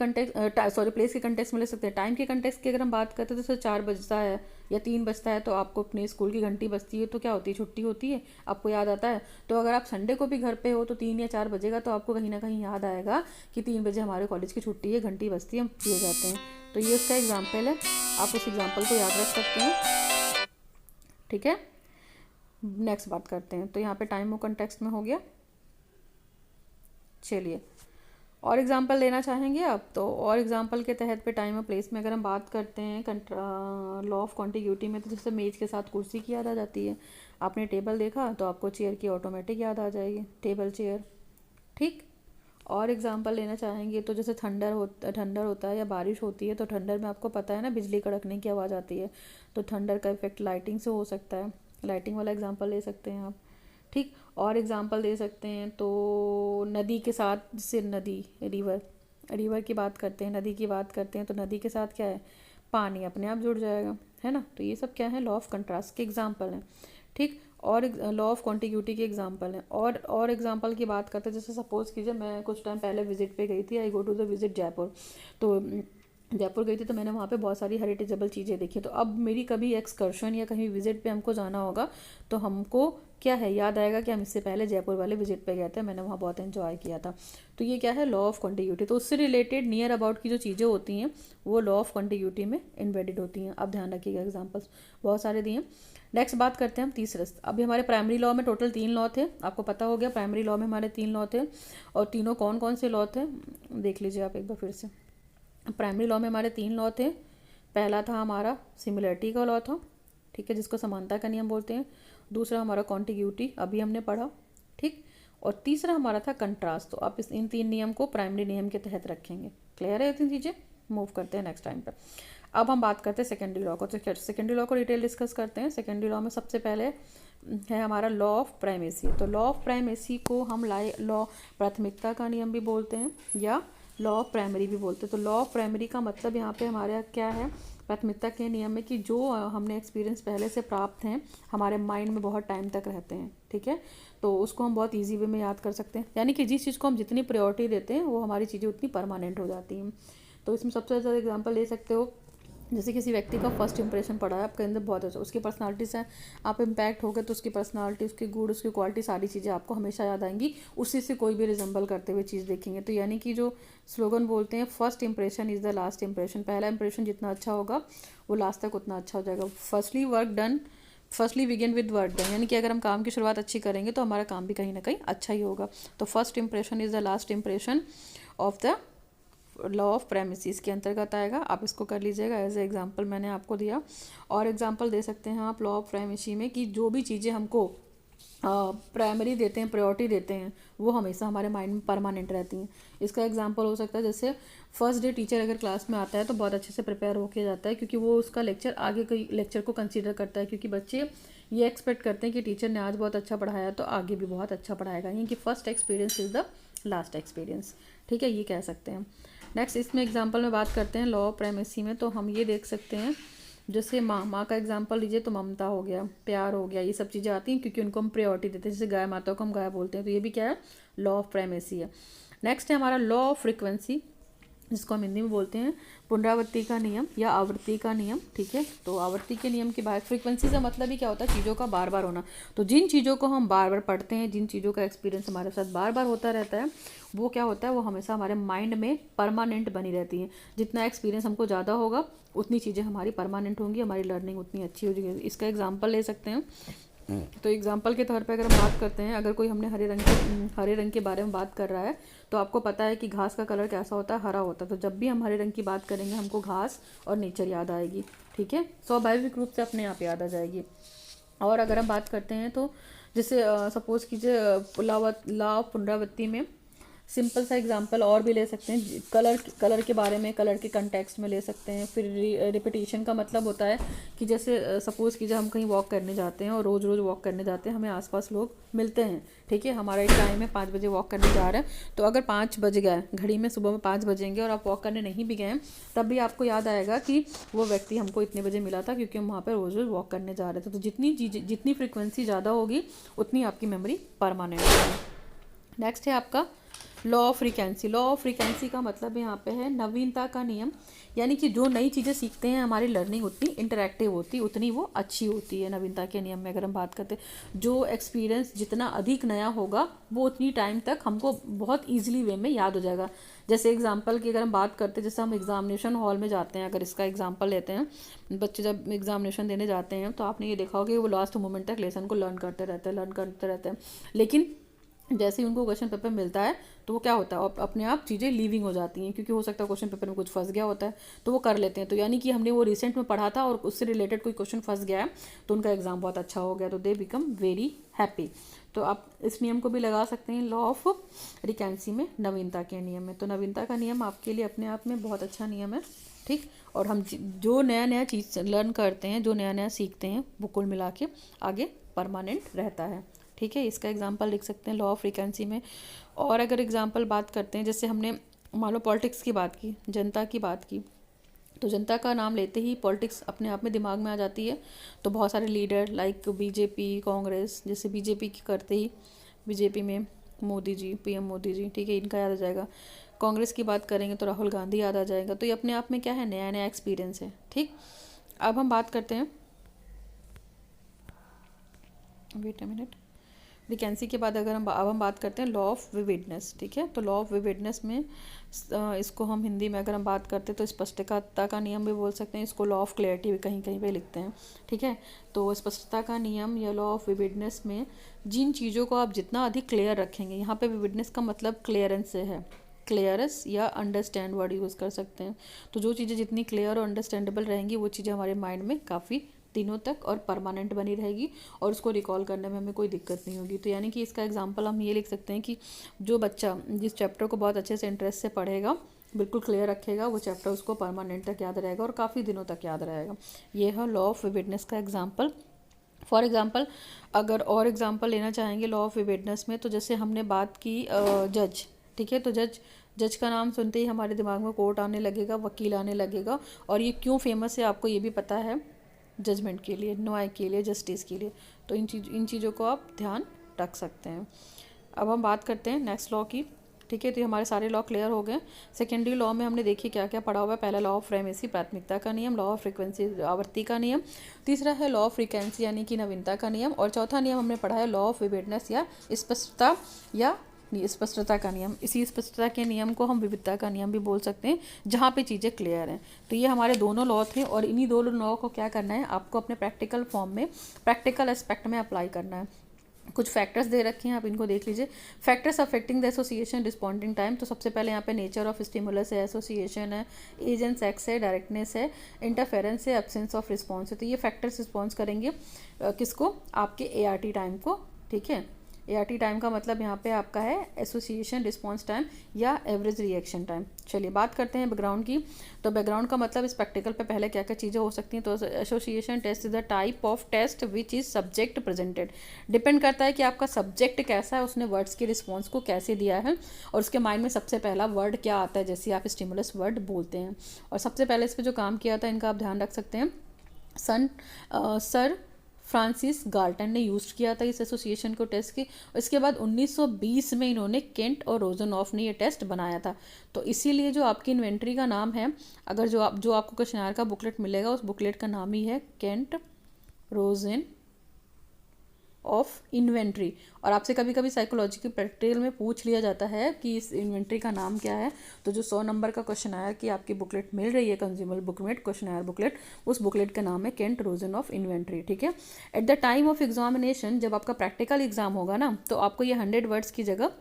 कंटेक्स्ट में ले सकते हैं। टाइम के कंटेक्स्ट की अगर हम बात करते हैं तो जैसे 4 बजता है या 3 बजता है तो आपको अपने स्कूल की घंटी बजती है, तो क्या होती है, छुट्टी होती है, आपको याद आता है। तो अगर आप संडे को भी घर पे हो तो 3 या 4 बजेगा, तो आपको कहीं ना कहीं याद आएगा कि 3 बजे हमारे कॉलेज की छुट्टी है, घंटी बजती है, हम फ्री हो जाते हैं। तो ये उसका एग्जाम्पल है, आप उस एग्जाम्पल को याद रख सकते हैं, ठीक है। नेक्स्ट बात करते हैं, तो यहाँ पे टाइम और कंटेक्स्ट में हो गया। चलिए, और एग्जांपल लेना चाहेंगे आप तो, और एग्जांपल के तहत पे टाइम और प्लेस में अगर हम बात करते हैं लॉ ऑफ कॉन्टिग्यूटी में, तो जैसे मेज के साथ कुर्सी की याद आ जाती है। आपने टेबल देखा तो आपको चेयर की ऑटोमेटिक याद आ जाएगी, टेबल चेयर। ठीक। और एग्जांपल लेना चाहेंगे तो जैसे ठंडर होता है या बारिश होती है, तो ठंडर में आपको पता है ना बिजली कड़कने की आवाज़ आती है, तो ठंडर का इफेक्ट लाइटिंग से हो सकता है, लाइटिंग वाला एग्जांपल ले सकते हैं आप। ठीक। और एग्जांपल दे सकते हैं तो नदी के साथ, जैसे नदी, रिवर की बात करते हैं, नदी की बात करते हैं, तो नदी के साथ क्या है, पानी अपने आप जुड़ जाएगा, है ना। तो ये सब क्या है, लॉ ऑफ कंट्रास्ट के एग्जांपल हैं। ठीक। और लॉ ऑफ कॉन्टिग्यूटी के एग्जांपल हैं। और एग्जांपल की बात करते हैं, जैसे सपोज़ कीजिए मैं कुछ टाइम पहले विजिट पे गई थी, I go to the visit Jaipur. तो जयपुर गई थी तो मैंने वहाँ पे बहुत सारी हेरिटेजेबल चीज़ें देखी। तो अब मेरी कभी एक्सकर्शन या कहीं विजिट पे हमको जाना होगा, तो हमको क्या है, याद आएगा कि हम इससे पहले जयपुर वाले विजिट पे गए थे, मैंने वहाँ बहुत एंजॉय किया था। तो ये क्या है, लॉ ऑफ कॉन्टिग्यूटी। तो उससे रिलेटेड नियर अबाउट की जो चीज़ें होती हैं वो लॉ ऑफ कॉन्टिग्यूटी में इम्बेडेड होती हैं। आप ध्यान रखिएगा, एग्जाम्पल्स बहुत सारे दिए। नेक्स्ट बात करते हैं हम तीसरे। अभी हमारे प्राइमरी लॉ में टोटल 3 लॉ थे, आपको पता हो गया प्राइमरी लॉ में हमारे 3 लॉ थे। और तीनों कौन कौन से लॉ थे देख लीजिए आप एक बार फिर से। प्राइमरी लॉ में हमारे 3 लॉ थे। पहला था हमारा सिमिलरिटी का लॉ था, ठीक है, जिसको समानता का नियम बोलते हैं। दूसरा हमारा कॉन्टिग्यूटी, अभी हमने पढ़ा। ठीक। और तीसरा हमारा था कंट्रास्ट। तो आप इन 3 नियम को प्राइमरी नियम के तहत रखेंगे। क्लियर है ये 3 चीज़ें। मूव करते हैं नेक्स्ट टाइम पर। अब हम बात करते हैं सेकेंडरी लॉ को। तो सेकेंडरी लॉ को डिटेल डिस्कस करते हैं। सेकेंडरी लॉ में सबसे पहले है हमारा लॉ ऑफ प्राइमेसी। तो लॉ ऑफ प्राइमेसी को हम लॉ प्राथमिकता का नियम भी बोलते हैं या लॉ ऑफ प्राइमरी भी बोलते हैं। तो लॉ ऑफ प्राइमरी का मतलब यहाँ पे हमारे क्या है, प्राथमिकता के नियम में कि जो हमने एक्सपीरियंस पहले से प्राप्त हैं हमारे माइंड में बहुत टाइम तक रहते हैं। ठीक है। तो उसको हम बहुत ईजी वे में याद कर सकते हैं, यानी कि जिस चीज़ को हम जितनी प्रायोरिटी देते हैं वो हमारी चीज़ें उतनी परमानेंट हो जाती हैं। तो इसमें सबसे ज़्यादा एग्जाम्पल ले सकते हो, जैसे किसी व्यक्ति का फर्स्ट इंप्रेशन पड़ा है आपके अंदर बहुत अच्छा, उसकी पर्सनालिटी से आप इम्पैक्ट हो गए तो उसकी पर्सनालिटी, उसकी गुड, उसकी क्वालिटी, सारी चीज़ें आपको हमेशा याद आएंगी। उसी से कोई भी रिजेंबल करते हुए चीज़ देखेंगे। तो यानी कि जो स्लोगन बोलते हैं, first impression is the last impression. पहला इंप्रेशन जितना अच्छा होगा वो लास्ट तक उतना अच्छा हो जाएगा। Firstly begin with work done, यानी कि अगर हम काम की शुरुआत अच्छी करेंगे तो हमारा काम भी कहीं ना कहीं अच्छा ही होगा। तो first impression is the last impression of the law of primacies के अंतर्गत आएगा। आप इसको कर लीजिएगा, एज ए एग्जांपल मैंने आपको दिया। और एग्जांपल दे सकते हैं आप लॉ ऑफ प्राइमेसी में कि जो भी चीज़ें हमको प्राइमरी देते हैं, प्रायोरिटी देते हैं, वो हमेशा हमारे माइंड में परमानेंट रहती हैं। इसका एग्जांपल हो सकता है जैसे फर्स्ट डे टीचर अगर क्लास में आता है तो बहुत अच्छे से प्रिपेयर होके जाता है, क्योंकि वो उसका लेक्चर आगे के लेक्चर को कंसीडर करता है, क्योंकि बच्चे ये एक्सपेक्ट करते हैं कि टीचर ने आज बहुत अच्छा पढ़ाया तो आगे भी बहुत अच्छा पढ़ाएगा। यानी कि first experience is the last experience. ठीक है, ये कह सकते हैं। नेक्स्ट इसमें एग्जांपल में बात करते हैं लॉ ऑफ प्राइमेसी में, तो हम ये देख सकते हैं जैसे माँ का एग्जांपल लीजिए तो ममता हो गया, प्यार हो गया, ये सब चीज़ें आती हैं क्योंकि उनको हम प्रायोरिटी देते हैं। जैसे गाय माता को हम गाय बोलते हैं, तो ये भी क्या है, लॉ ऑफ प्राइमेसी है। नेक्स्ट है हमारा लॉ ऑफ फ्रिक्वेंसी, जिसको हम हिंदी में बोलते हैं पुनरावृत्ति का नियम या आवृत्ति का नियम। ठीक है। तो आवृत्ति के नियम की बात, फ्रीक्वेंसी का मतलब ही क्या होता है, चीज़ों का बार बार होना। तो जिन चीज़ों को हम बार बार पढ़ते हैं, जिन चीज़ों का एक्सपीरियंस हमारे साथ बार बार होता रहता है, वो क्या होता है, वो हमेशा हमारे माइंड में परमानेंट बनी रहती हैं। जितना एक्सपीरियंस हमको ज़्यादा होगा उतनी चीज़ें हमारी परमानेंट होंगी, हमारी लर्निंग उतनी अच्छी हो जाएगी। इसका एग्जाम्पल ले सकते हैं। तो एग्जाम्पल के तौर पे अगर हम बात करते हैं, अगर कोई हमने हरे रंग के बारे में बात कर रहा है, तो आपको पता है कि घास का कलर कैसा होता है, हरा होता है। तो जब भी हम हरे रंग की बात करेंगे हमको घास और नेचर याद आएगी। ठीक है, स्वाभाविक रूप से अपने आप याद आ जाएगी। और अगर हम बात करते हैं तो जैसे सपोज कीजिए लॉ ऑफ पुनरावृत्ति में सिंपल सा एग्जांपल और भी ले सकते हैं। कलर के बारे में, कलर के कंटेक्स्ट में ले सकते हैं। फिर रिपीटिशन का मतलब होता है कि जैसे सपोज़ कीजिए हम कहीं वॉक करने जाते हैं और रोज़ वॉक करने जाते हैं, हमें आसपास लोग मिलते हैं। ठीक है, हमारा एक टाइम है 5 बजे वॉक करने जा रहे हैं, तो अगर 5 बज गए घड़ी में, सुबह में 5 बजेंगे और आप वॉक करने नहीं भी गए तब भी आपको याद आएगा कि वो व्यक्ति हमको इतने बजे मिला था, क्योंकि हम वहाँ पर रोज़ वॉक करने जा रहे थे। तो जितनी फ्रिक्वेंसी ज़्यादा होगी उतनी आपकी मेमोरी परमानेंट होगी। नेक्स्ट है आपका law of frequency. Law of frequency का मतलब यहाँ पे है नवीनता का नियम, यानी कि जो नई चीज़ें सीखते हैं हमारी लर्निंग उतनी इंटरैक्टिव होती, उतनी वो अच्छी होती है। नवीनता के नियम में अगर हम बात करते हैं, जो एक्सपीरियंस जितना अधिक नया होगा वो उतनी टाइम तक हमको बहुत ईजिली वे में याद हो जाएगा। जैसे एग्जाम्पल की अगर हम बात करते हैं, जैसे हम एग्जामिनेशन हॉल में जाते हैं, अगर इसका एग्जाम्पल लेते हैं, बच्चे जब एग्जामिनेशन देने जाते हैं तो आपने ये देखा होगा कि वो लास्ट मोमेंट तक लेसन को लर्न करते रहते हैं, लेकिन जैसे ही उनको क्वेश्चन पेपर मिलता है तो वो क्या होता है, अपने आप चीज़ें लीविंग हो जाती हैं, क्योंकि हो सकता है क्वेश्चन पेपर में कुछ फंस गया होता है तो वो कर लेते हैं। तो यानी कि हमने वो रिसेंट में पढ़ा था और उससे रिलेटेड कोई क्वेश्चन फंस गया है तो उनका एग्जाम बहुत अच्छा हो गया, तो दे बिकम वेरी हैप्पी। तो आप इस नियम को भी लगा सकते हैं लॉ ऑफ रिकेंसी में, नवीनता के नियम में। तो नवीनता का नियम आपके लिए अपने आप में बहुत अच्छा नियम है, ठीक। और हम जो नया नया चीज़ लर्न करते हैं, जो नया नया सीखते हैं, वो कुल मिला के आगे परमानेंट रहता है, ठीक है। इसका एग्जांपल लिख सकते हैं लॉ ऑफ फ्रीक्वेंसी में। और अगर एग्जांपल बात करते हैं, जैसे हमने मान लो पॉलिटिक्स की बात की, जनता की बात की, तो जनता का नाम लेते ही पॉलिटिक्स अपने आप में दिमाग में आ जाती है। तो बहुत सारे लीडर लाइक बीजेपी, कांग्रेस, जैसे बीजेपी की करते ही बीजेपी में मोदी जी, पीएम मोदी जी, ठीक है, इनका याद आ जाएगा। कांग्रेस की बात करेंगे तो राहुल गांधी याद आ जाएगा। तो ये अपने आप में क्या है, नया नया एक्सपीरियंस है, ठीक। अब हम बात करते हैं, वेट अ मिनट, वैकेंसी के बाद अगर हम बात करते हैं लॉ ऑफ विविडनेस, ठीक है। तो लॉ ऑफ विविडनेस में इसको हम हिंदी में अगर हम बात करते हैं तो स्पष्टता का नियम भी बोल सकते हैं, इसको लॉ ऑफ क्लैरिटी भी कहीं कहीं पे लिखते हैं, ठीक है। तो स्पष्टता का नियम या लॉ ऑफ विविडनेस में जिन चीज़ों को आप जितना अधिक क्लियर रखेंगे, यहाँ पे विविडनेस का मतलब क्लियरेंस से है, क्लियरस या अंडरस्टैंड वर्ड यूज़ कर सकते हैं। तो जो चीज़ें जितनी क्लियर और अंडरस्टैंडेबल रहेंगी वो चीज़ें हमारे माइंड में काफ़ी दिनों तक और परमानेंट बनी रहेगी और उसको रिकॉल करने में हमें कोई दिक्कत नहीं होगी। तो यानी कि इसका एग्जांपल हम ये लिख सकते हैं कि जो बच्चा जिस चैप्टर को बहुत अच्छे से इंटरेस्ट से पढ़ेगा, बिल्कुल क्लियर रखेगा, वो चैप्टर उसको परमानेंट तक याद रहेगा और काफ़ी दिनों तक याद रहेगा। ये है लॉ ऑफ विविडनेस का एग्जाम्पल। फॉर एग्ज़ाम्पल अगर और एग्जांपल लेना चाहेंगे लॉ ऑफ विविडनेस में, तो जैसे हमने बात की जज, ठीक है। तो जज का नाम सुनते ही हमारे दिमाग में कोर्ट आने लगेगा, वकील आने लगेगा। और ये क्यों फेमस है आपको ये भी पता है, जजमेंट के लिए, न्याय के लिए, जस्टिस के लिए। तो इन चीज़ों को आप ध्यान रख सकते हैं। अब हम बात करते हैं नेक्स्ट लॉ की, ठीक है। तो ये हमारे सारे लॉ क्लियर हो गए। सेकेंडरी लॉ में हमने देखिए क्या क्या पढ़ा हुआ है। पहला लॉ ऑफ फ्रेमेसी, प्राथमिकता का नियम, लॉ ऑफ फ्रीक्वेंसी, आवृत्ति का नियम। तीसरा है लॉ ऑफ फ्रीक्वेंसी यानी कि नवीनता का नियम। और चौथा नियम हमने पढ़ा है लॉ ऑफ विविडनेस या स्पष्टता या स्पष्टता का नियम। इसी स्पष्टता के नियम को हम विविधता का नियम भी बोल सकते हैं, जहाँ पे चीज़ें क्लियर हैं। तो ये हमारे दोनों लॉ थे और इन्हीं दोनों लॉ को क्या करना है, आपको अपने प्रैक्टिकल फॉर्म में, प्रैक्टिकल एस्पेक्ट में अप्लाई करना है। कुछ फैक्टर्स दे रखे हैं, आप इनको देख लीजिए। Factors affecting the association responding time, तो सबसे पहले यहाँ पे नेचर ऑफ स्टिमुलस है, एसोसिएशन है, एज एंड सेक्स है, डायरेक्टनेस है, इंटरफेरेंस है, एब्सेंस ऑफ रिस्पॉन्स है। तो ये फैक्टर्स रिस्पॉन्स करेंगे किसको, आपके एआरटी टाइम को, ठीक है। एआरटी टाइम का मतलब यहाँ पे आपका है एसोसिएशन रिस्पॉन्स टाइम या एवरेज रिएक्शन टाइम। चलिए बात करते हैं बैकग्राउंड की। तो बैकग्राउंड का मतलब इस प्रैक्टिकल पे पहले क्या क्या चीज़ें हो सकती हैं। तो association test is the type of test which is subject presented. Depend करता है कि आपका सब्जेक्ट कैसा है, उसने वर्ड्स के रिस्पॉन्स को कैसे दिया है और उसके माइंड में सबसे पहला वर्ड क्या आता है, जैसे आप स्टिमुलस वर्ड बोलते हैं। और सबसे पहले इस पर जो काम किया था इनका आप ध्यान रख सकते हैं, सर फ्रांसिस गाल्टन ने यूज़ किया था इस एसोसिएशन को टेस्ट की। इसके बाद 1920 में इन्होंने केंट और रोजनऑफ ने ये टेस्ट बनाया था। तो इसीलिए जो आपकी इन्वेंट्री का नाम है, अगर जो आपको क्वेश्चनर का बुकलेट मिलेगा उस बुकलेट का नाम ही है केंट रोजन ऑफ इन्वेंट्री। और आपसे कभी कभी साइकोलॉजी की प्रैक्टिकल में पूछ लिया जाता है कि इस इन्वेंट्री का नाम क्या है। तो जो 100 नंबर का क्वेश्चन आया कि आपकी बुकलेट मिल रही है, कंज्यूमर बुकलेट, क्वेश्चनर बुकलेट, उस बुकलेट का नाम है केंट रोजन ऑफ इन्वेंट्री, ठीक है। At the time of examination, जब आपका प्रैक्टिकल एग्जाम होगा ना, तो आपको ये 100 वर्ड्स की जगह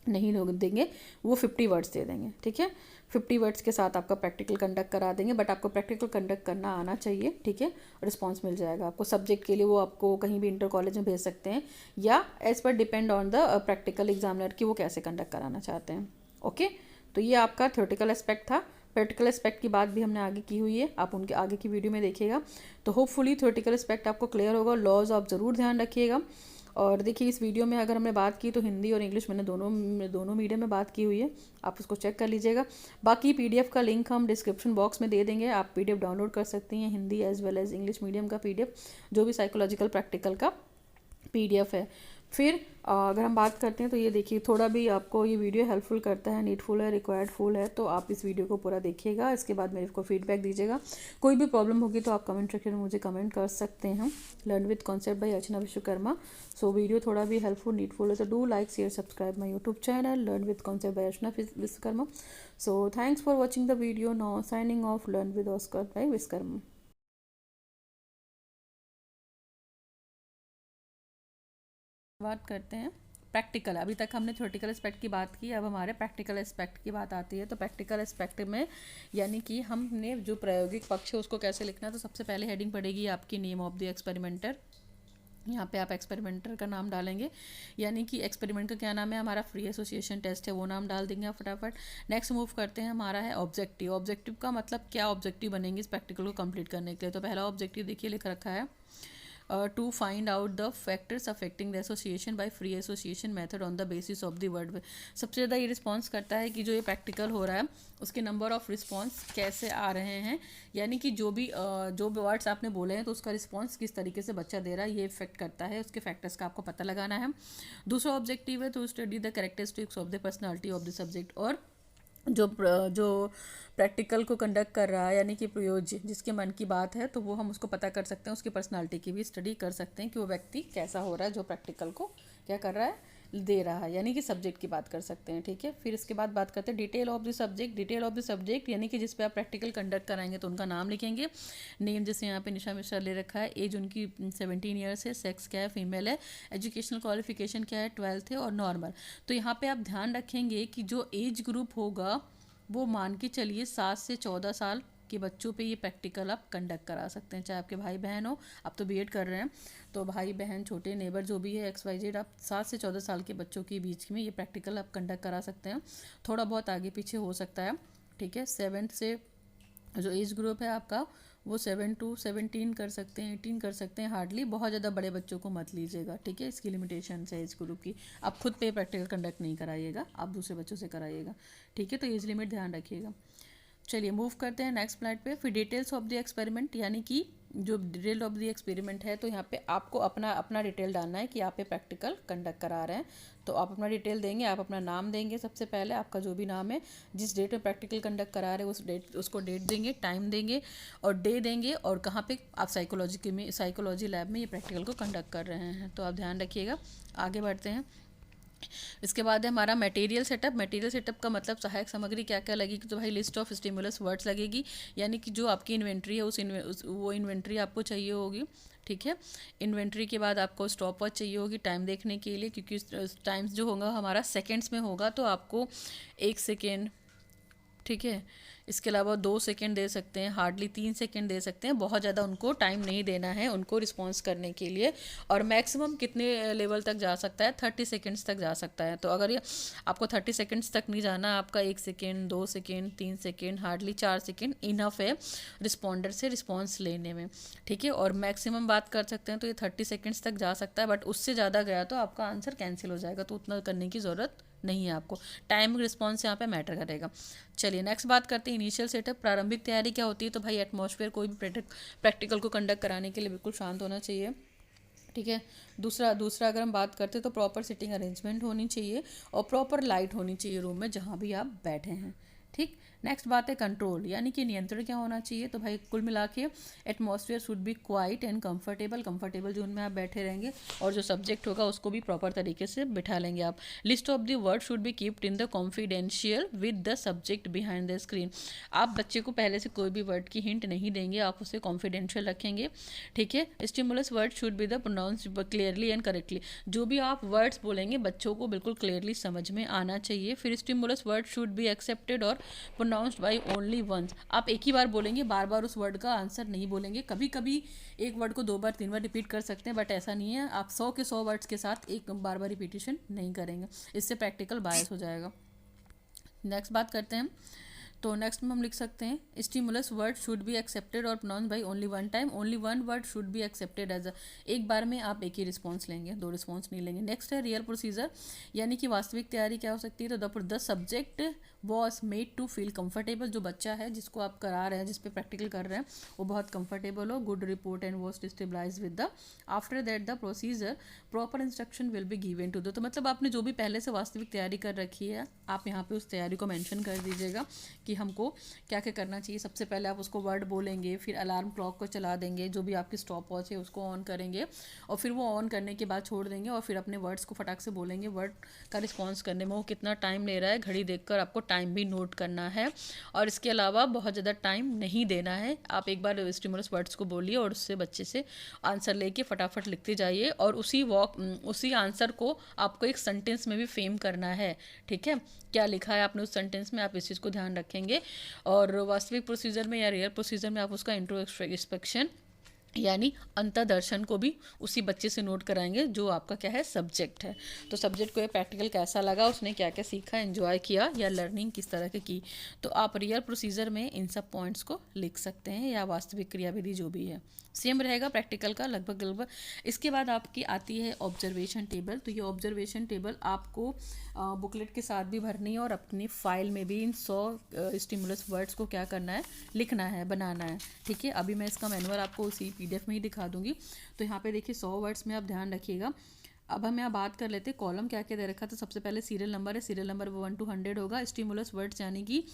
नहीं देंगे, वो 50 वर्ड्स दे देंगे, ठीक है। 50 वर्ड्स के साथ आपका प्रैक्टिकल कंडक्ट करा देंगे, बट आपको प्रैक्टिकल कंडक्ट करना आना चाहिए, ठीक है। रिस्पांस मिल जाएगा आपको सब्जेक्ट के लिए, वो आपको कहीं भी इंटर कॉलेज में भेज सकते हैं या एज पर depend on the practical examiner कि वो कैसे कंडक्ट कराना चाहते हैं, ओके। तो ये आपका थ्योरेटिकल एस्पेक्ट था। प्रैक्टिकल एस्पेक्ट की बात भी हमने आगे की हुई है, आप उनके आगे की वीडियो में देखिएगा। तो होपफुली थ्योरेटिकल एस्पेक्ट आपको क्लियर होगा। लॉज आप ज़रूर ध्यान रखिएगा। और देखिए इस वीडियो में अगर हमने बात की तो हिंदी और इंग्लिश मैंने दोनों मीडियम में बात की हुई है, आप उसको चेक कर लीजिएगा। बाकी पीडीएफ का लिंक हम डिस्क्रिप्शन बॉक्स में दे देंगे, आप पीडीएफ डाउनलोड कर सकती हैं, Hindi as well as English medium का पीडीएफ, जो भी साइकोलॉजिकल प्रैक्टिकल का पीडीएफ है। फिर अगर हम बात करते हैं तो ये देखिए, थोड़ा भी आपको ये वीडियो हेल्पफुल करता है, नीडफुल है, रिक्वायर्ड फुल है, तो आप इस वीडियो को पूरा देखिएगा। इसके बाद मेरे को फीडबैक दीजिएगा। कोई भी प्रॉब्लम होगी तो आप कमेंट सेक्शन में मुझे कमेंट कर सकते हैं। Learn with concept by Archana Vishwakarma. So video थोड़ा भी हेल्पफुल, नीडफुल है तो do like, share, subscribe my YouTube channel learn with concept by Archana Vishwakarma. So thanks for watching the video. Now signing off, learn with Oscar by Vishwakarma. बात करते हैं practical, अभी तक हमने थ्योरेटिकल एस्पेक्ट की बात की, अब हमारे प्रैक्टिकल एस्पेक्ट की बात आती है। तो प्रैक्टिकल एस्पेक्ट में यानी कि हमने जो प्रायोगिक पक्ष है उसको कैसे लिखना है, तो सबसे पहले हेडिंग पड़ेगी आपकी नेम ऑफ द एक्सपेरिमेंटर। यहाँ पे आप एक्सपेरिमेंटर का नाम डालेंगे, यानी कि एक्सपेरिमेंट का क्या नाम है, हमारा फ्री एसोसिएशन टेस्ट है, वो नाम डाल देंगे आप फटाफट। नेक्स्ट मूव करते हैं, हमारा है ऑब्जेक्टिव। ऑब्जेक्टिव का मतलब क्या ऑब्जेक्टिव बनेंगे इस प्रैक्टिकल को कंप्लीट करने के लिए। तो पहला ऑब्जेक्टिव देखिए लिख रखा है, to find out the factors affecting the association by free association method on the basis of the word. सबसे ज़्यादा ये रिस्पॉन्स करता है कि जो ये प्रैक्टिकल हो रहा है उसके नंबर ऑफ रिस्पॉन्स कैसे आ रहे हैं, यानी कि जो भी वर्ड्स आपने बोले हैं तो उसका रिस्पॉन्स किस तरीके से बच्चा दे रहा है, ये इफेक्ट करता है, उसके फैक्टर्स का आपको पता लगाना है। दूसरा ऑब्जेक्टिव है to study the characteristics of the personality of the subject. और जो प्रैक्टिकल को कंडक्ट कर रहा है यानी कि प्रयोज्य जिसके मन की बात है, तो वो हम उसको पता कर सकते हैं, उसकी पर्सनालिटी की भी स्टडी कर सकते हैं कि वो व्यक्ति कैसा हो रहा है जो प्रैक्टिकल को क्या कर रहा है, दे रहा है, यानी कि सब्जेक्ट की बात कर सकते हैं। ठीक है, फिर इसके बाद बात करते हैं detail of the subject. Detail of the subject यानी कि जिस पे आप प्रैक्टिकल कंडक्ट कराएंगे तो उनका नाम लिखेंगे। नेम जैसे यहाँ पे निशा मिश्रा ले रखा है, एज उनकी 17 ईयर्स है, सेक्स क्या है, फीमेल है, एजुकेशनल क्वालिफिकेशन क्या है, 12th है और नॉर्मल। तो यहाँ पे आप ध्यान रखेंगे कि जो एज ग्रुप होगा वो मान के चलिए 7 से 14 साल के बच्चों पे ये प्रैक्टिकल आप कंडक्ट करा सकते हैं, चाहे आपके भाई बहन हो, आप तो बीएड कर रहे हैं तो भाई बहन छोटे नेबर जो भी है XYZ, आप 7 से 14 साल के बच्चों के बीच में ये प्रैक्टिकल आप कंडक्ट करा सकते हैं। थोड़ा बहुत आगे पीछे हो सकता है। ठीक है, 7 से जो एज ग्रुप है आपका वो 7 to 17 कर सकते हैं, 18 कर सकते हैं, हार्डली बहुत ज़्यादा बड़े बच्चों को मत लीजिएगा। ठीक है, इसकी लिमिटेशन है एज ग्रुप की। आप खुद पे प्रैक्टिकल कंडक्ट नहीं कराइएगा, आप दूसरे बच्चों से कराइएगा। ठीक है, तो एज लिमिट ध्यान रखिएगा। चलिए मूव करते हैं नेक्स्ट स्लाइड पे। फिर डिटेल्स ऑफ द एक्सपेरिमेंट, यानी कि जो डिटेल ऑफ द एक्सपेरिमेंट है तो यहाँ पे आपको अपना डिटेल डालना है कि आप ये प्रैक्टिकल कंडक्ट करा रहे हैं। तो आप अपना डिटेल देंगे, आप अपना नाम देंगे, सबसे पहले आपका जो भी नाम है, जिस डेट में प्रैक्टिकल कंडक्ट करा रहे हैं उसको डेट देंगे, टाइम देंगे और डे देंगे, और कहाँ पे आप साइकोलॉजी लैब में ये प्रैक्टिकल को कंडक्ट कर रहे हैं। तो आप ध्यान रखिएगा। आगे बढ़ते हैं। इसके बाद है हमारा मटेरियल सेटअप। मटेरियल सेटअप का मतलब सहायक सामग्री क्या क्या लगेगी, तो भाई लिस्ट ऑफ स्टिमुलस वर्ड्स लगेगी, यानी कि जो आपकी इन्वेंट्री है वो इन्वेंट्री आपको चाहिए होगी। ठीक है, इन्वेंट्री के बाद आपको स्टॉप वॉच चाहिए होगी टाइम देखने के लिए, क्योंकि टाइम्स जो होगा हमारा सेकेंड्स में होगा, तो आपको 1 सेकेंड, ठीक है, इसके अलावा 2 सेकेंड दे सकते हैं, हार्डली 3 सेकेंड दे सकते हैं, बहुत ज़्यादा उनको टाइम नहीं देना है उनको रिस्पॉन्स करने के लिए। और मैक्सिमम कितने लेवल तक जा सकता है, 30 सेकेंड्स तक जा सकता है। तो अगर ये आपको 30 सेकेंड्स तक नहीं जाना, आपका 1 second, 2 second, 3 second, hardly 4 second enough है रिस्पॉन्डर से रिस्पॉन्स लेने में। ठीक है, और मैक्सिमम बात कर सकते हैं तो ये 30 सेकेंड्स तक जा सकता है, बट उससे ज़्यादा गया तो आपका आंसर कैंसिल हो जाएगा, तो उतना करने की ज़रूरत नहीं है आपको। टाइम रिस्पॉन्स यहाँ पे मैटर करेगा। चलिए नेक्स्ट बात करते हैं इनिशियल सेटअप। प्रारंभिक तैयारी क्या होती है, तो भाई एटमॉस्फेयर कोई भी प्रैक्टिकल को कंडक्ट कराने के लिए बिल्कुल शांत होना चाहिए। ठीक है, दूसरा अगर हम बात करते हैं तो प्रॉपर सिटिंग अरेंजमेंट होनी चाहिए और प्रॉपर लाइट होनी चाहिए रूम में जहाँ भी आप बैठे हैं। ठीक, नेक्स्ट बात है कंट्रोल, यानी कि नियंत्रण क्या होना चाहिए, तो भाई कुल मिला के atmosphere should be quiet and comfortable zone में आप बैठे रहेंगे, और जो सब्जेक्ट होगा उसको भी प्रॉपर तरीके से बिठा लेंगे आप। List of the word should B keeped in the confidential with the subject behind the screen. आप बच्चे को पहले से कोई भी वर्ड की हिंट नहीं देंगे, आप उसे कॉन्फिडेंशियल रखेंगे। ठीक है, stimulus word should be the pronounce clearly and correctly. जो भी आप वर्ड्स बोलेंगे बच्चों को बिल्कुल क्लियरली समझ में आना चाहिए। फिर stimulus word should be accepted और प्रोनाउंस्ड बाय ओनली वंस। आप एक ही बार बोलेंगे, बार बार उस वर्ड का आंसर नहीं बोलेंगे। कभी कभी एक वर्ड को 2 बार 3 बार रिपीट कर सकते हैं, बट ऐसा नहीं है। आप 100 के 100 वर्ड्स के साथ एक बार रिपीटिशन नहीं करेंगे, इससे प्रैक्टिकल बायस हो जाएगा। नेक्स्ट बात करते हैं, तो नेक्स्ट में हम लिख सकते हैं stimulus word should be accepted और pronounce by only one time. Only one word should be accepted as एक बार में आप एक ही रिस्पॉन्स लेंगे, 2 रिस्पॉन्स नहीं लेंगे। नेक्स्ट है रियल प्रोसीजर, यानी कि वास्तविक तैयारी क्या हो सकती है, तो the subject was made to feel comfortable. जो बच्चा है जिसको आप करा रहे हैं, जिस पे प्रैक्टिकल कर रहे हैं, वो बहुत कंफर्टेबल हो। Good report and was stabilize with the after that the procedure proper instruction will be given to the. तो मतलब आपने जो भी पहले से वास्तविक तैयारी कर रखी है, आप यहाँ पे उस तैयारी को मेंशन कर दीजिएगा कि कि हमको क्या क्या करना चाहिए। सबसे पहले आप उसको वर्ड बोलेंगे, फिर अलार्म क्लॉक को चला देंगे, जो भी आपकी स्टॉप वॉच है उसको ऑन करेंगे और फिर वो ऑन करने के बाद छोड़ देंगे और फिर अपने वर्ड्स को फटाक से बोलेंगे। वर्ड का रिस्पॉन्स करने में वो कितना टाइम ले रहा है घड़ी देखकर आपको टाइम भी नोट करना है और इसके अलावा बहुत ज़्यादा टाइम नहीं देना है। आप एक बार स्टिमुलस वर्ड्स को बोलिए और उससे बच्चे से आंसर लेके फटाफट लिखते जाइए और उसी आंसर को आपको एक सेंटेंस में भी फ्रेम करना है। ठीक है, क्या लिखा है आपने उस सेंटेंस में, आप इस चीज़ को ध्यान रखेंगे। और वास्तविक प्रोसीजर में या रियल प्रोसीजर में आप उसका इंट्रोस्पेक्शन यानी अंतर्दर्शन को भी उसी बच्चे से नोट कराएंगे जो आपका क्या है सब्जेक्ट है। तो सब्जेक्ट को ये प्रैक्टिकल कैसा लगा, उसने क्या क्या सीखा, एंजॉय किया या लर्निंग किस तरह की। तो आप रियल प्रोसीजर में इन सब पॉइंट्स को लिख सकते हैं या वास्तविक क्रियाविधि जो भी है सेम रहेगा प्रैक्टिकल का लगभग। इसके बाद आपकी आती है ऑब्जर्वेशन टेबल। तो ये ऑब्जर्वेशन टेबल आपको बुकलेट के साथ भी भरनी है और अपनी फाइल में भी इन 100 स्टिमुलस वर्ड्स को क्या करना है, लिखना है, बनाना है। ठीक है, अभी मैं इसका मैनुअल आपको उसी PDF में ही दिखा दूंगी। तो यहाँ पे देखिए 100 वर्ड्स में आप ध्यान रखिएगा। अब हम यहाँ बात कर लेते हैं कॉलम क्या क्या दे रखा था। सबसे पहले सीरियल नंबर है, सीरियल नंबर 1 to 100 होगा। स्टिमुलस वर्ड्स यानी कि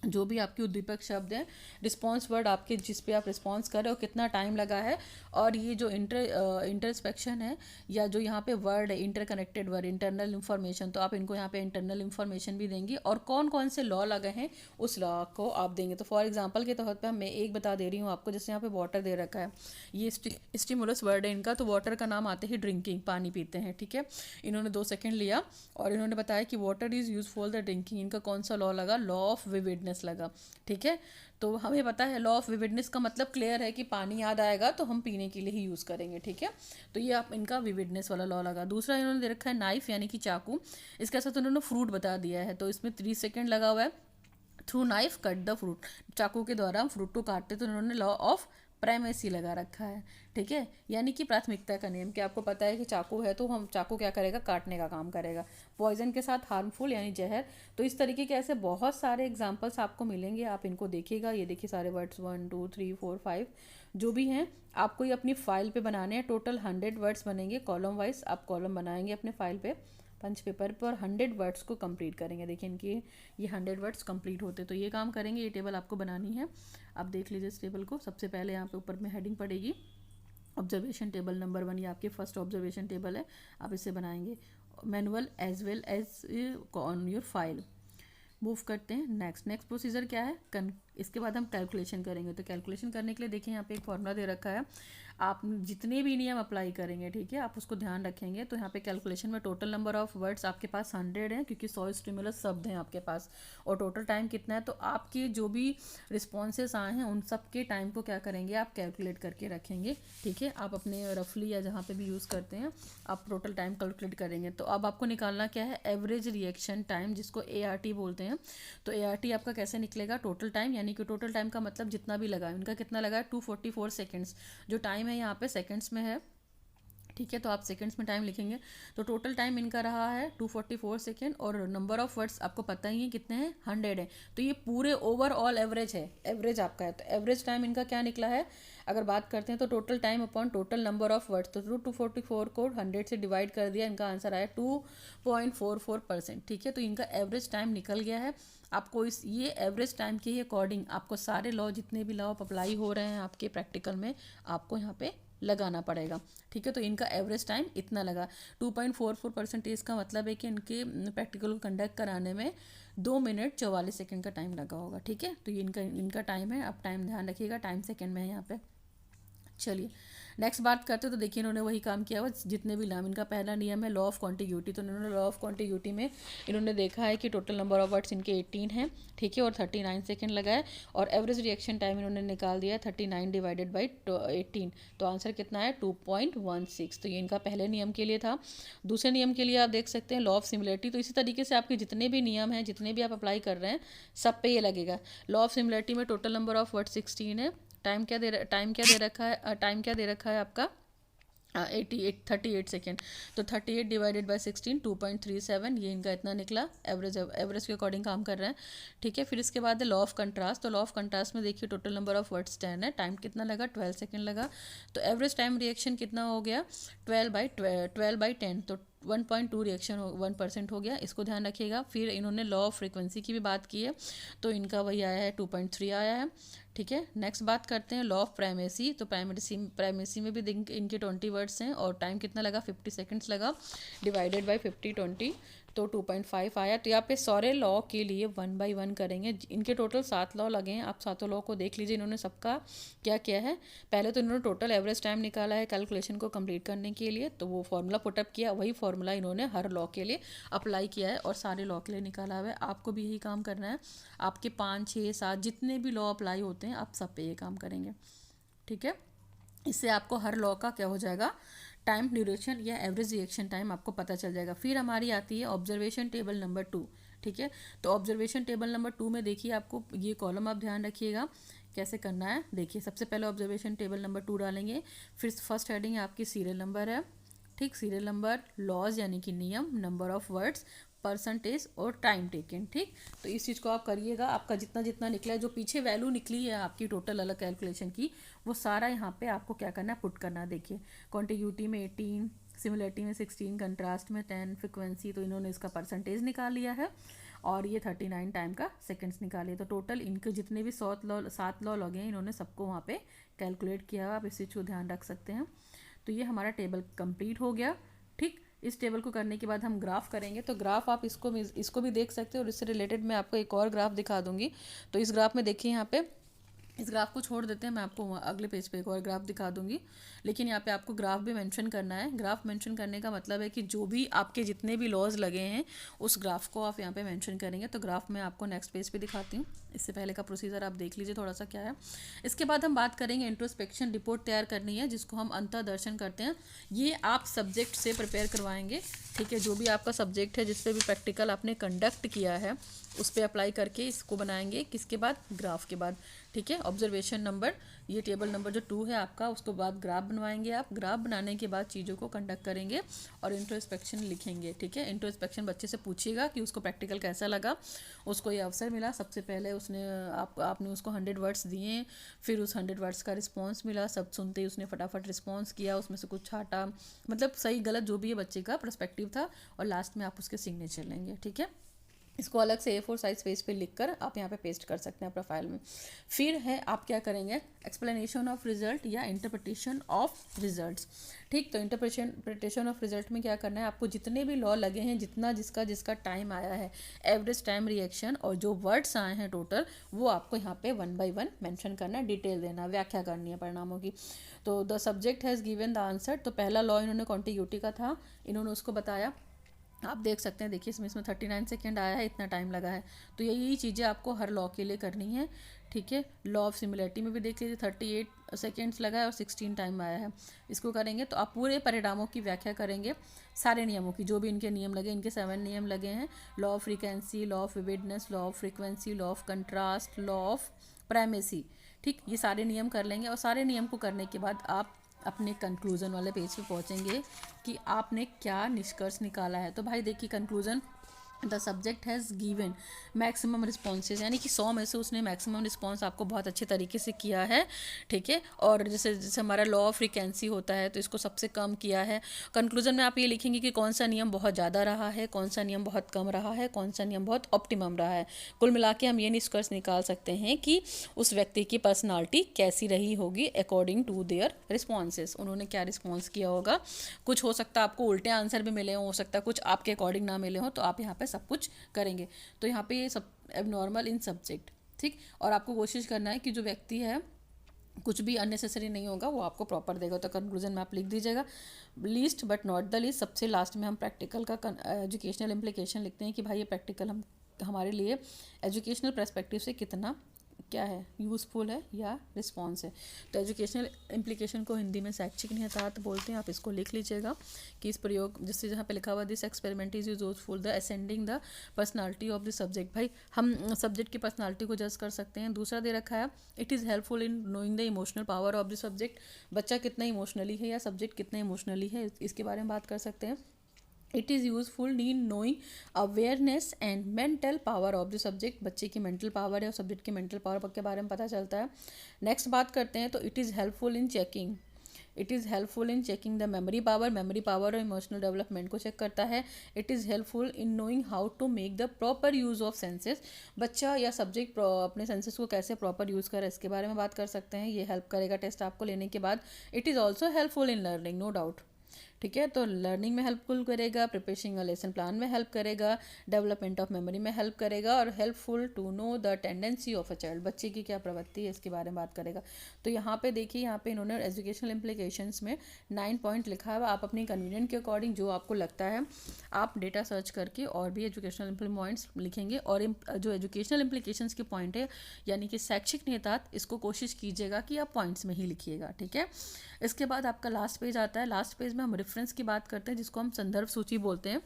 जो भी आपकी उद्दीपक शब्द है, रिस्पॉन्स वर्ड आपके जिस पे आप रिस्पॉन्स कर रहे हो कितना टाइम लगा है, और ये जो इंटरस्पेक्शन है या जो यहाँ पे वर्ड है इंटरकनेक्टेड वर्ड, इंटरनल इन्फॉर्मेशन, तो आप इनको यहाँ पे इंटरनल इन्फॉर्मेशन भी देंगे और कौन कौन से लॉ लगे हैं उस लॉ को आप देंगे। तो फॉर एग्जाम्पल के तौर पर मैं एक बता दे रही हूँ आपको, जैसे यहाँ पे वाटर दे रखा है, ये स्टिमुलस वर्ड है इनका। तो वाटर का नाम आते ही ड्रिंकिंग, पानी पीते हैं। ठीक है, इन्होंने 2 सेकेंड लिया और इन्होंने बताया कि water is use for the drinking. इनका कौन सा लॉ लगा, लॉ ऑफ विविडनेस लगा। ठीक है, तो हमें पता है लॉ ऑफ विविडनेस का मतलब क्लियर है कि पानी याद आएगा तो हम पीने के लिए ही यूज़ करेंगे। ठीक है, तो ये आप इनका विविडनेस वाला लॉ लगा। दूसरा इन्होंने दे रखा है नाइफ यानी कि चाकू, इसके साथ उन्होंने फ्रूट बता दिया है, तो इसमें 3 सेकेंड लगा हुआ है। Through knife cut the fruit, चाकू के द्वारा हम फ्रूट को काटते, तो उन्होंने लॉ ऑफ प्राइमेसी लगा रखा है। ठीक है, यानी कि प्राथमिकता का नियम, कि आपको पता है कि चाकू है तो हम चाकू क्या करेगा, काटने का काम करेगा। पॉइजन के साथ हार्मफुल यानी जहर। तो इस तरीके के ऐसे बहुत सारे एग्जांपल्स आपको मिलेंगे, आप इनको देखिएगा। ये देखिए सारे वर्ड्स 1 2 3 4 5 जो भी हैं आपको ये अपनी फाइल पे बनाने हैं। टोटल 100 वर्ड्स बनेंगे, कॉलम वाइज आप कॉलम बनाएंगे अपने फाइल पे पंच पेपर पर, 100 वर्ड्स को कंप्लीट करेंगे। देखिए इनके ये 100 वर्ड्स कंप्लीट होते तो ये काम करेंगे। ये टेबल आपको बनानी है, आप देख लीजिए इस टेबल को। सबसे पहले यहाँ पे ऊपर में हेडिंग पड़ेगी ऑब्जर्वेशन टेबल नंबर 1, ये आपकी फर्स्ट ऑब्जर्वेशन टेबल है, आप इसे बनाएंगे। Manual as well as on your file. Move करते हैं नेक्स्ट प्रोसीजर क्या है, इसके बाद हम कैलकुलेशन करेंगे। तो कैलकुलेशन करने के लिए देखिए यहाँ पे एक फॉर्मूला दे रखा है, आप जितने भी नियम अप्लाई करेंगे, ठीक है, आप उसको ध्यान रखेंगे। तो यहाँ पे कैलकुलेशन में टोटल नंबर ऑफ वर्ड्स आपके पास 100 हैं, क्योंकि 100 स्टिमुलस शब्द हैं आपके पास, और टोटल टाइम कितना है। तो आपके जो भी रिस्पॉन्सेस आए हैं उन सब के टाइम को क्या करेंगे, आप कैलकुलेट करके रखेंगे। ठीक है, आप अपने रफली या जहाँ पे भी यूज़ करते हैं आप टोटल टाइम कैलकुलेट करेंगे। तो अब आपको निकालना क्या है, एवरेज रिएक्शन टाइम, जिसको ART बोलते हैं। तो ART आपका कैसे निकलेगा, टोटल टाइम, यानी कि टोटल टाइम का मतलब जितना भी लगा है, उनका कितना लगा है 244 सेकेंड्स। जो टाइम है यहाँ पे सेकेंड्स में है, ठीक है, तो आप सेकंड्स में टाइम लिखेंगे। तो टोटल टाइम इनका रहा है 244 सेकेंड, और नंबर ऑफ वर्ड्स आपको पता ही है कितने हैं, 100 है। तो ये पूरे ओवरऑल एवरेज है, एवरेज आपका है। तो एवरेज टाइम इनका क्या निकला है, अगर बात करते हैं तो total time upon total number of words, तो 244 को 100 से डिवाइड कर दिया, इनका आंसर आया 2.44%। ठीक है, तो इनका एवरेज टाइम निकल गया है। आपको इस ये एवरेज टाइम के ही अकॉर्डिंग आपको सारे लॉ, जितने भी लॉ अप्लाई हो रहे हैं आपके प्रैक्टिकल में, आपको यहाँ पे लगाना पड़ेगा। ठीक है, तो इनका एवरेज टाइम इतना लगा। 2.44% का मतलब है कि इनके प्रैक्टिकल को कंडक्ट कराने में 2 मिनट 44 सेकेंड का टाइम लगा होगा। ठीक है, तो ये इनका टाइम है। आप टाइम ध्यान रखिएगा, टाइम सेकेंड में है यहाँ पे। चलिए नेक्स्ट बात करते हैं। तो देखिए इन्होंने वही काम किया हुआ जितने भी नाम, इनका पहला नियम है लॉ ऑफ कॉन्टिग्यूटी। तो इन्होंने लॉ ऑफ कॉन्टिग्यूटी में इन्होंने देखा है कि टोटल नंबर ऑफ वर्ड्स इनके 18 हैं, ठीक है, और 39 सेकेंड लगा है, और एवरेज रिएक्शन टाइम इन्होंने निकाल दिया है 39 डिवाइडेड बाई 18। तो आंसर कितना है 2.16। तो ये इनका पहले नियम के लिए था। दूसरे नियम के लिए आप देख सकते हैं लॉ ऑफ सिमिलरिटी। तो इसी तरीके से आपके जितने भी नियम हैं, जितने भी आप अप्लाई कर रहे हैं, सब पे ये लगेगा। लॉ ऑफ सिमिलरिटी में टोटल नंबर ऑफ वर्ड 16 है। टाइम क्या दे रखा है आपका 38 सेकेंड। तो 38 डिवाइडेड बाय 16 2.37, ये इनका इतना निकला। एवरेज के अकॉर्डिंग काम कर रहे हैं। ठीक है, फिर इसके बाद है लॉ ऑफ कंट्रास्ट। तो लॉ ऑफ कंट्रास्ट में देखिए टोटल नंबर ऑफ वर्ड्स 10 है, टाइम कितना लगा 12 सेकेंड लगा। तो एवरेज टाइम रिएक्शन कितना हो गया 12/10। तो 1.2 रिएक्शन 1% हो गया, इसको ध्यान रखिएगा। फिर इन्होंने लॉ ऑफ फ्रीक्वेंसी की भी बात की है, तो इनका वही आया है 2.3 आया है, ठीक है। नेक्स्ट बात करते हैं लॉ ऑफ प्राइमेसी। तो प्राइमेसी में भी इनके 20 वर्ड्स हैं और टाइम कितना लगा, 50 सेकेंड्स लगा, डिवाइडेड बाई 50 तो 2.5 आया। तो यहाँ पे सारे लॉ के लिए 1 बाई 1 करेंगे। इनके टोटल 7 लॉ लगे हैं, आप सातों लॉ को देख लीजिए इन्होंने सबका क्या किया है। पहले तो इन्होंने टोटल एवरेज टाइम निकाला है कैलकुलेशन को कंप्लीट करने के लिए, तो वो फार्मूला पुटअप किया, वही फार्मूला इन्होंने हर लॉ के लिए अप्लाई किया है और सारे लॉ के लिए निकाला हुआ है। आपको भी यही काम करना है, आपके 5, 6, 7 जितने भी लॉ अप्लाई होते हैं आप सब पे ये काम करेंगे, ठीक है। इससे आपको हर लॉ का क्या हो जाएगा, टाइम ड्यूरेशन या एवरेज रिएक्शन टाइम आपको पता चल जाएगा। फिर हमारी आती है ऑब्जर्वेशन टेबल नंबर 2, ठीक है। तो ऑब्जर्वेशन टेबल नंबर 2 में देखिए आपको ये कॉलम आप ध्यान रखिएगा कैसे करना है। देखिए सबसे पहले ऑब्जर्वेशन टेबल नंबर 2 डालेंगे, फिर फर्स्ट हेडिंग आपकी सीरियल नंबर है, ठीक, सीरियल नंबर, लॉज यानी कि नियम, नंबर ऑफ वर्ड्स, परसेंटेज और टाइम टेकन, ठीक। तो इस चीज़ को आप करिएगा, आपका जितना जितना निकला है, जो पीछे वैल्यू निकली है आपकी टोटल अलग कैलकुलेशन की, वो सारा यहाँ पे आपको क्या करना है, पुट करना है। देखिए कॉन्टिग्यूटी में 18, सिमिलरिटी में 16, कंट्रास्ट में 10, फ्रिक्वेंसी तो इन्होंने इसका परसेंटेज निकाल लिया है और ये 39 टाइम का सेकेंड्स निकालिए। तो टोटल इनके जितने भी 7 लॉ लगे हैं इन्होंने सबको वहाँ पे कैलकुलेट किया है, आप इस चीज़ को ध्यान रख सकते हैं। तो ये हमारा टेबल कंप्लीट हो गया, ठीक। इस टेबल को करने के बाद हम ग्राफ करेंगे, तो ग्राफ आप इसको भी देख सकते हो और इससे रिलेटेड मैं आपको एक और ग्राफ दिखा दूंगी। तो इस ग्राफ में देखिए यहाँ पे, इस ग्राफ को छोड़ देते हैं, मैं आपको अगले पेज पे एक और ग्राफ दिखा दूंगी, लेकिन यहाँ पे आपको ग्राफ भी मेंशन करना है। ग्राफ मेंशन करने का मतलब है कि जो भी आपके जितने भी लॉज लगे हैं उस ग्राफ को आप यहाँ पे मेंशन करेंगे। तो ग्राफ मैं आपको नेक्स्ट पेज पे दिखाती हूँ, इससे पहले का प्रोसीजर आप देख लीजिए थोड़ा सा क्या है। इसके बाद हम बात करेंगे इंट्रोस्पेक्शन रिपोर्ट तैयार करनी है, जिसको हम अंतर्दर्शन करते हैं। ये आप सब्जेक्ट से प्रिपेयर करवाएंगे, ठीक है। जो भी आपका सब्जेक्ट है जिस पे भी प्रैक्टिकल आपने कंडक्ट किया है उस पर अप्लाई करके इसको बनाएंगे, किसके बाद, ग्राफ के बाद, ठीक है। ऑब्जर्वेशन नंबर, ये टेबल नंबर जो 2 है आपका, उसके बाद ग्राफ बनवाएंगे आप। ग्राफ बनाने के बाद चीज़ों को कंडक्ट करेंगे और इंट्रोस्पेक्शन लिखेंगे, ठीक है। इंट्रोस्पेक्शन बच्चे से पूछिएगा कि उसको प्रैक्टिकल कैसा लगा, उसको ये अवसर मिला, सबसे पहले उसने आपने उसको 100 वर्ड्स दिए, फिर उस 100 वर्ड्स का रिस्पॉन्स मिला, सब सुनते ही उसने फटाफट रिस्पॉन्स किया, उसमें से कुछ छाटा, मतलब सही गलत जो भी है बच्चे का पर्सपेक्टिव था, और लास्ट में आप उसके सिग्नेचर लेंगे, ठीक है। इसको अलग से A4 साइज पेज पे लिखकर आप यहाँ पे पेस्ट कर सकते हैं प्रोफाइल में। फिर है आप क्या करेंगे, एक्सप्लेनेशन ऑफ रिजल्ट या इंटरप्रिटेशन ऑफ रिजल्ट्स, ठीक। तो इंटरप्रिटेशन ऑफ रिजल्ट में क्या करना है, आपको जितने भी लॉ लगे हैं, जितना जिसका टाइम आया है, एवरेज टाइम रिएक्शन और जो वर्ड्स आए हैं टोटल, वो आपको यहाँ पे 1 बाई 1 मेंशन करना है, डिटेल देना, व्याख्या करनी है परिणामों की। तो the subject has given the answer, तो पहला लॉ इन्होंने कॉन्टिग्यूटी का था, इन्होंने उसको बताया, आप देख सकते हैं। देखिए इसमें 39 सेकेंड आया है, इतना टाइम लगा है। तो यही चीज़ें आपको हर लॉ के लिए करनी है, ठीक है। लॉ ऑफ सिमिलरिटी में भी देख लीजिए 38 सेकेंड्स लगा है और 16 टाइम आया है। इसको करेंगे तो आप पूरे परिणामों की व्याख्या करेंगे, सारे नियमों की, जो भी इनके नियम लगे, इनके 7 नियम लगे हैं। Law of frequency, law of vividness, law of frequency, law of contrast, law of primacy, ठीक। ये सारे नियम कर लेंगे और सारे नियम को करने के बाद आप अपने कंक्लूज़न वाले पेज पे पहुंचेंगे कि आपने क्या निष्कर्ष निकाला है। तो भाई देखिए conclusion, the subject has given maximum responses, यानी कि 100 में से उसने मैक्सिमम रिस्पॉन्स आपको बहुत अच्छे तरीके से किया है, ठीक है। और जैसे जैसे हमारा लॉ ऑफ फ्रीक्वेंसी होता है तो इसको सबसे कम किया है। कंक्लूजन में आप ये लिखेंगे कि कौन सा नियम बहुत ज़्यादा रहा है, कौन सा नियम बहुत कम रहा है, कौन सा नियम बहुत ऑप्टिमम रहा है। कुल मिला के हम ये निष्कर्ष निकाल सकते हैं कि उस व्यक्ति की पर्सनालिटी कैसी रही होगी अकॉर्डिंग टू देयर रिस्पॉन्सेज, उन्होंने क्या रिस्पॉन्स किया होगा। कुछ हो सकता है आपको उल्टे आंसर भी मिले हो सकता है कुछ आपके अकॉर्डिंग ना मिले हो, तो आप यहाँ पे सब कुछ करेंगे। तो यहाँ पे ये सब एबनॉर्मल इन सब्जेक्ट, ठीक। और आपको कोशिश करना है कि जो व्यक्ति है कुछ भी अननेसेसरी नहीं होगा, वो आपको प्रॉपर देगा। तो कंक्लूजन में आप लिख दीजिएगा least but not the least. सबसे लास्ट में हम प्रैक्टिकल का एजुकेशनल इम्प्लीकेशन लिखते हैं कि भाई ये प्रैक्टिकल हमारे लिए एजुकेशनल पर्सपेक्टिव से कितना क्या है, यूज़फुल है या रिस्पॉन्स है। तो एजुकेशनल इम्प्लीकेशन को हिंदी में शैक्षिक निहितार्थ बोलते हैं, आप इसको लिख लीजिएगा कि इस प्रयोग, जिससे जहाँ पे लिखा हुआ this experiment is useful the ascending the personality of the subject. भाई हम सब्जेक्ट की पर्सनालिटी को जज कर सकते हैं। दूसरा दे रखा है it is helpful in knowing the emotional power of the subject, बच्चा कितना इमोशनली है या सब्जेक्ट कितना इमोशनली है, इसके बारे में बात कर सकते हैं। It is useful in knowing awareness and mental power of the subject, बच्चे की मेंटल पावर है और सब्जेक्ट की मेंटल पावर के बारे में पता चलता है। नेक्स्ट बात करते हैं तो it is helpful in checking it is helpful in checking the memory power और इमोशनल डेवलपमेंट को चेक करता है। It is helpful in knowing how to make the proper use of senses, बच्चा या सब्जेक्ट अपने सेंसेस को कैसे proper use करे इसके बारे में बात कर सकते हैं, ये हेल्प करेगा टेस्ट आपको लेने के बाद। It is also helpful in learning, no doubt, ठीक है। तो लर्निंग में हेल्पफुल करेगा, प्रिपरेशन का लेसन प्लान में हेल्प करेगा, डेवलपमेंट ऑफ मेमोरी में हेल्प करेगा, और helpful to know the tendency of a child, बच्चे की क्या प्रवृत्ति है इसके बारे में बात करेगा। तो यहाँ पे देखिए, यहाँ पे इन्होंने एजुकेशनल इम्प्लीकेशंस में 9 पॉइंट लिखा है। आप अपनी कन्वीनियंट के अकॉर्डिंग जो आपको लगता है आप डेटा सर्च करके और भी एजुकेशनल पॉइंट्स लिखेंगे। और जो एजुकेशनल इम्प्लीकेशंस के पॉइंट है यानी कि शैक्षिक निहितार्थ, इसको कोशिश कीजिएगा कि आप पॉइंट्स में ही लिखिएगा, ठीक है। इसके बाद आपका लास्ट पेज आता है। लास्ट पेज में हम रेफरेंस की बात करते हैं, जिसको हम संदर्भ सूची बोलते हैं।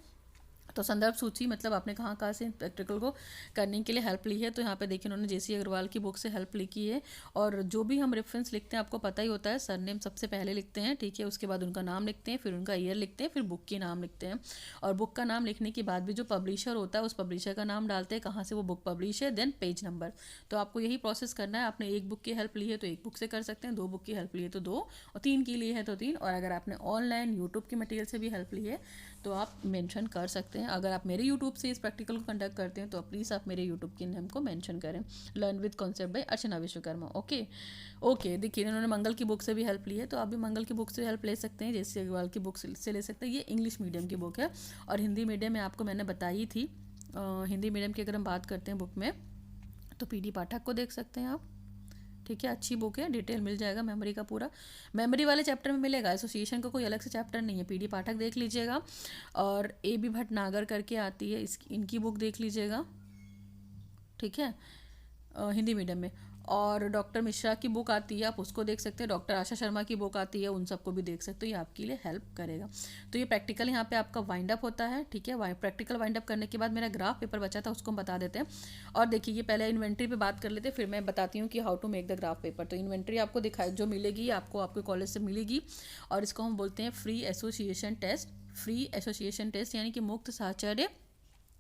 तो संदर्भ सूची मतलब आपने कहाँ कहाँ से प्रैक्टिकल को करने के लिए हेल्प ली है। तो यहाँ पे देखिए उन्होंने जेसी अग्रवाल की बुक से हेल्प ली की है। और जो भी हम रेफरेंस लिखते हैं आपको पता ही होता है, सरनेम सबसे पहले लिखते हैं, ठीक है, उसके बाद उनका नाम लिखते हैं, फिर उनका ईयर लिखते हैं, फिर बुक के नाम लिखते हैं। और बुक का नाम लिखने के बाद भी जो पब्लिशर होता है उस पब्लिशर का नाम डालते हैं, कहाँ से वो बुक पब्लिश है, देन पेज नंबर। तो आपको यही प्रोसेस करना है। आपने एक बुक की हेल्प ली है तो एक बुक से कर सकते हैं, 2 बुक की हेल्प ली है तो 2, और 3 की ली है तो 3। और अगर आपने ऑनलाइन यूट्यूब की मटेरियल से भी हेल्प ली है तो आप मेंशन कर सकते हैं। अगर आप मेरे यूट्यूब से इस प्रैक्टिकल को कंडक्ट करते हैं तो प्लीज़ आप मेरे यूट्यूब के नेम को मेंशन करें, learn with concept by Archana Vishwakarma. Okay देखिए इन्होंने मंगल की बुक से भी हेल्प ली है, तो आप भी मंगल की बुक से हेल्प ले सकते हैं, जैसे अग्रवाल की बुक से ले सकते हैं। ये इंग्लिश मीडियम की बुक है, और हिंदी मीडियम में आपको मैंने बताई थी। हिंदी मीडियम की अगर हम बात करते हैं बुक में तो पीडी पाठक को देख सकते हैं आप, ठीक है, अच्छी बुक है, डिटेल मिल जाएगा मेमोरी का पूरा, मेमोरी वाले चैप्टर में मिलेगा, एसोसिएशन का कोई अलग से चैप्टर नहीं है। पीडी पाठक देख लीजिएगा, और ए बी भटनागर करके आती है, इनकी बुक देख लीजिएगा, ठीक है, हिंदी मीडियम में। और डॉक्टर मिश्रा की बुक आती है, आप उसको देख सकते हैं, डॉक्टर आशा शर्मा की बुक आती है, उन सबको भी देख सकते हो, ये आपके लिए हेल्प करेगा। तो ये प्रैक्टिकल यहाँ पे आपका वाइंड अप होता है, ठीक है। प्रैक्टिकल वाइंड अप करने के बाद मेरा ग्राफ पेपर बचा था, उसको हम बता देते हैं। और देखिए ये पहले इन्वेंट्री पे बात कर लेते हैं, फिर मैं बताती हूँ कि how to make the graph paper. तो इन्वेंट्री आपको दिखाई जो मिलेगी आपको आपके कॉलेज से मिलेगी, और इसको हम बोलते हैं free association test. Free association test यानी कि मुक्त साहचर्य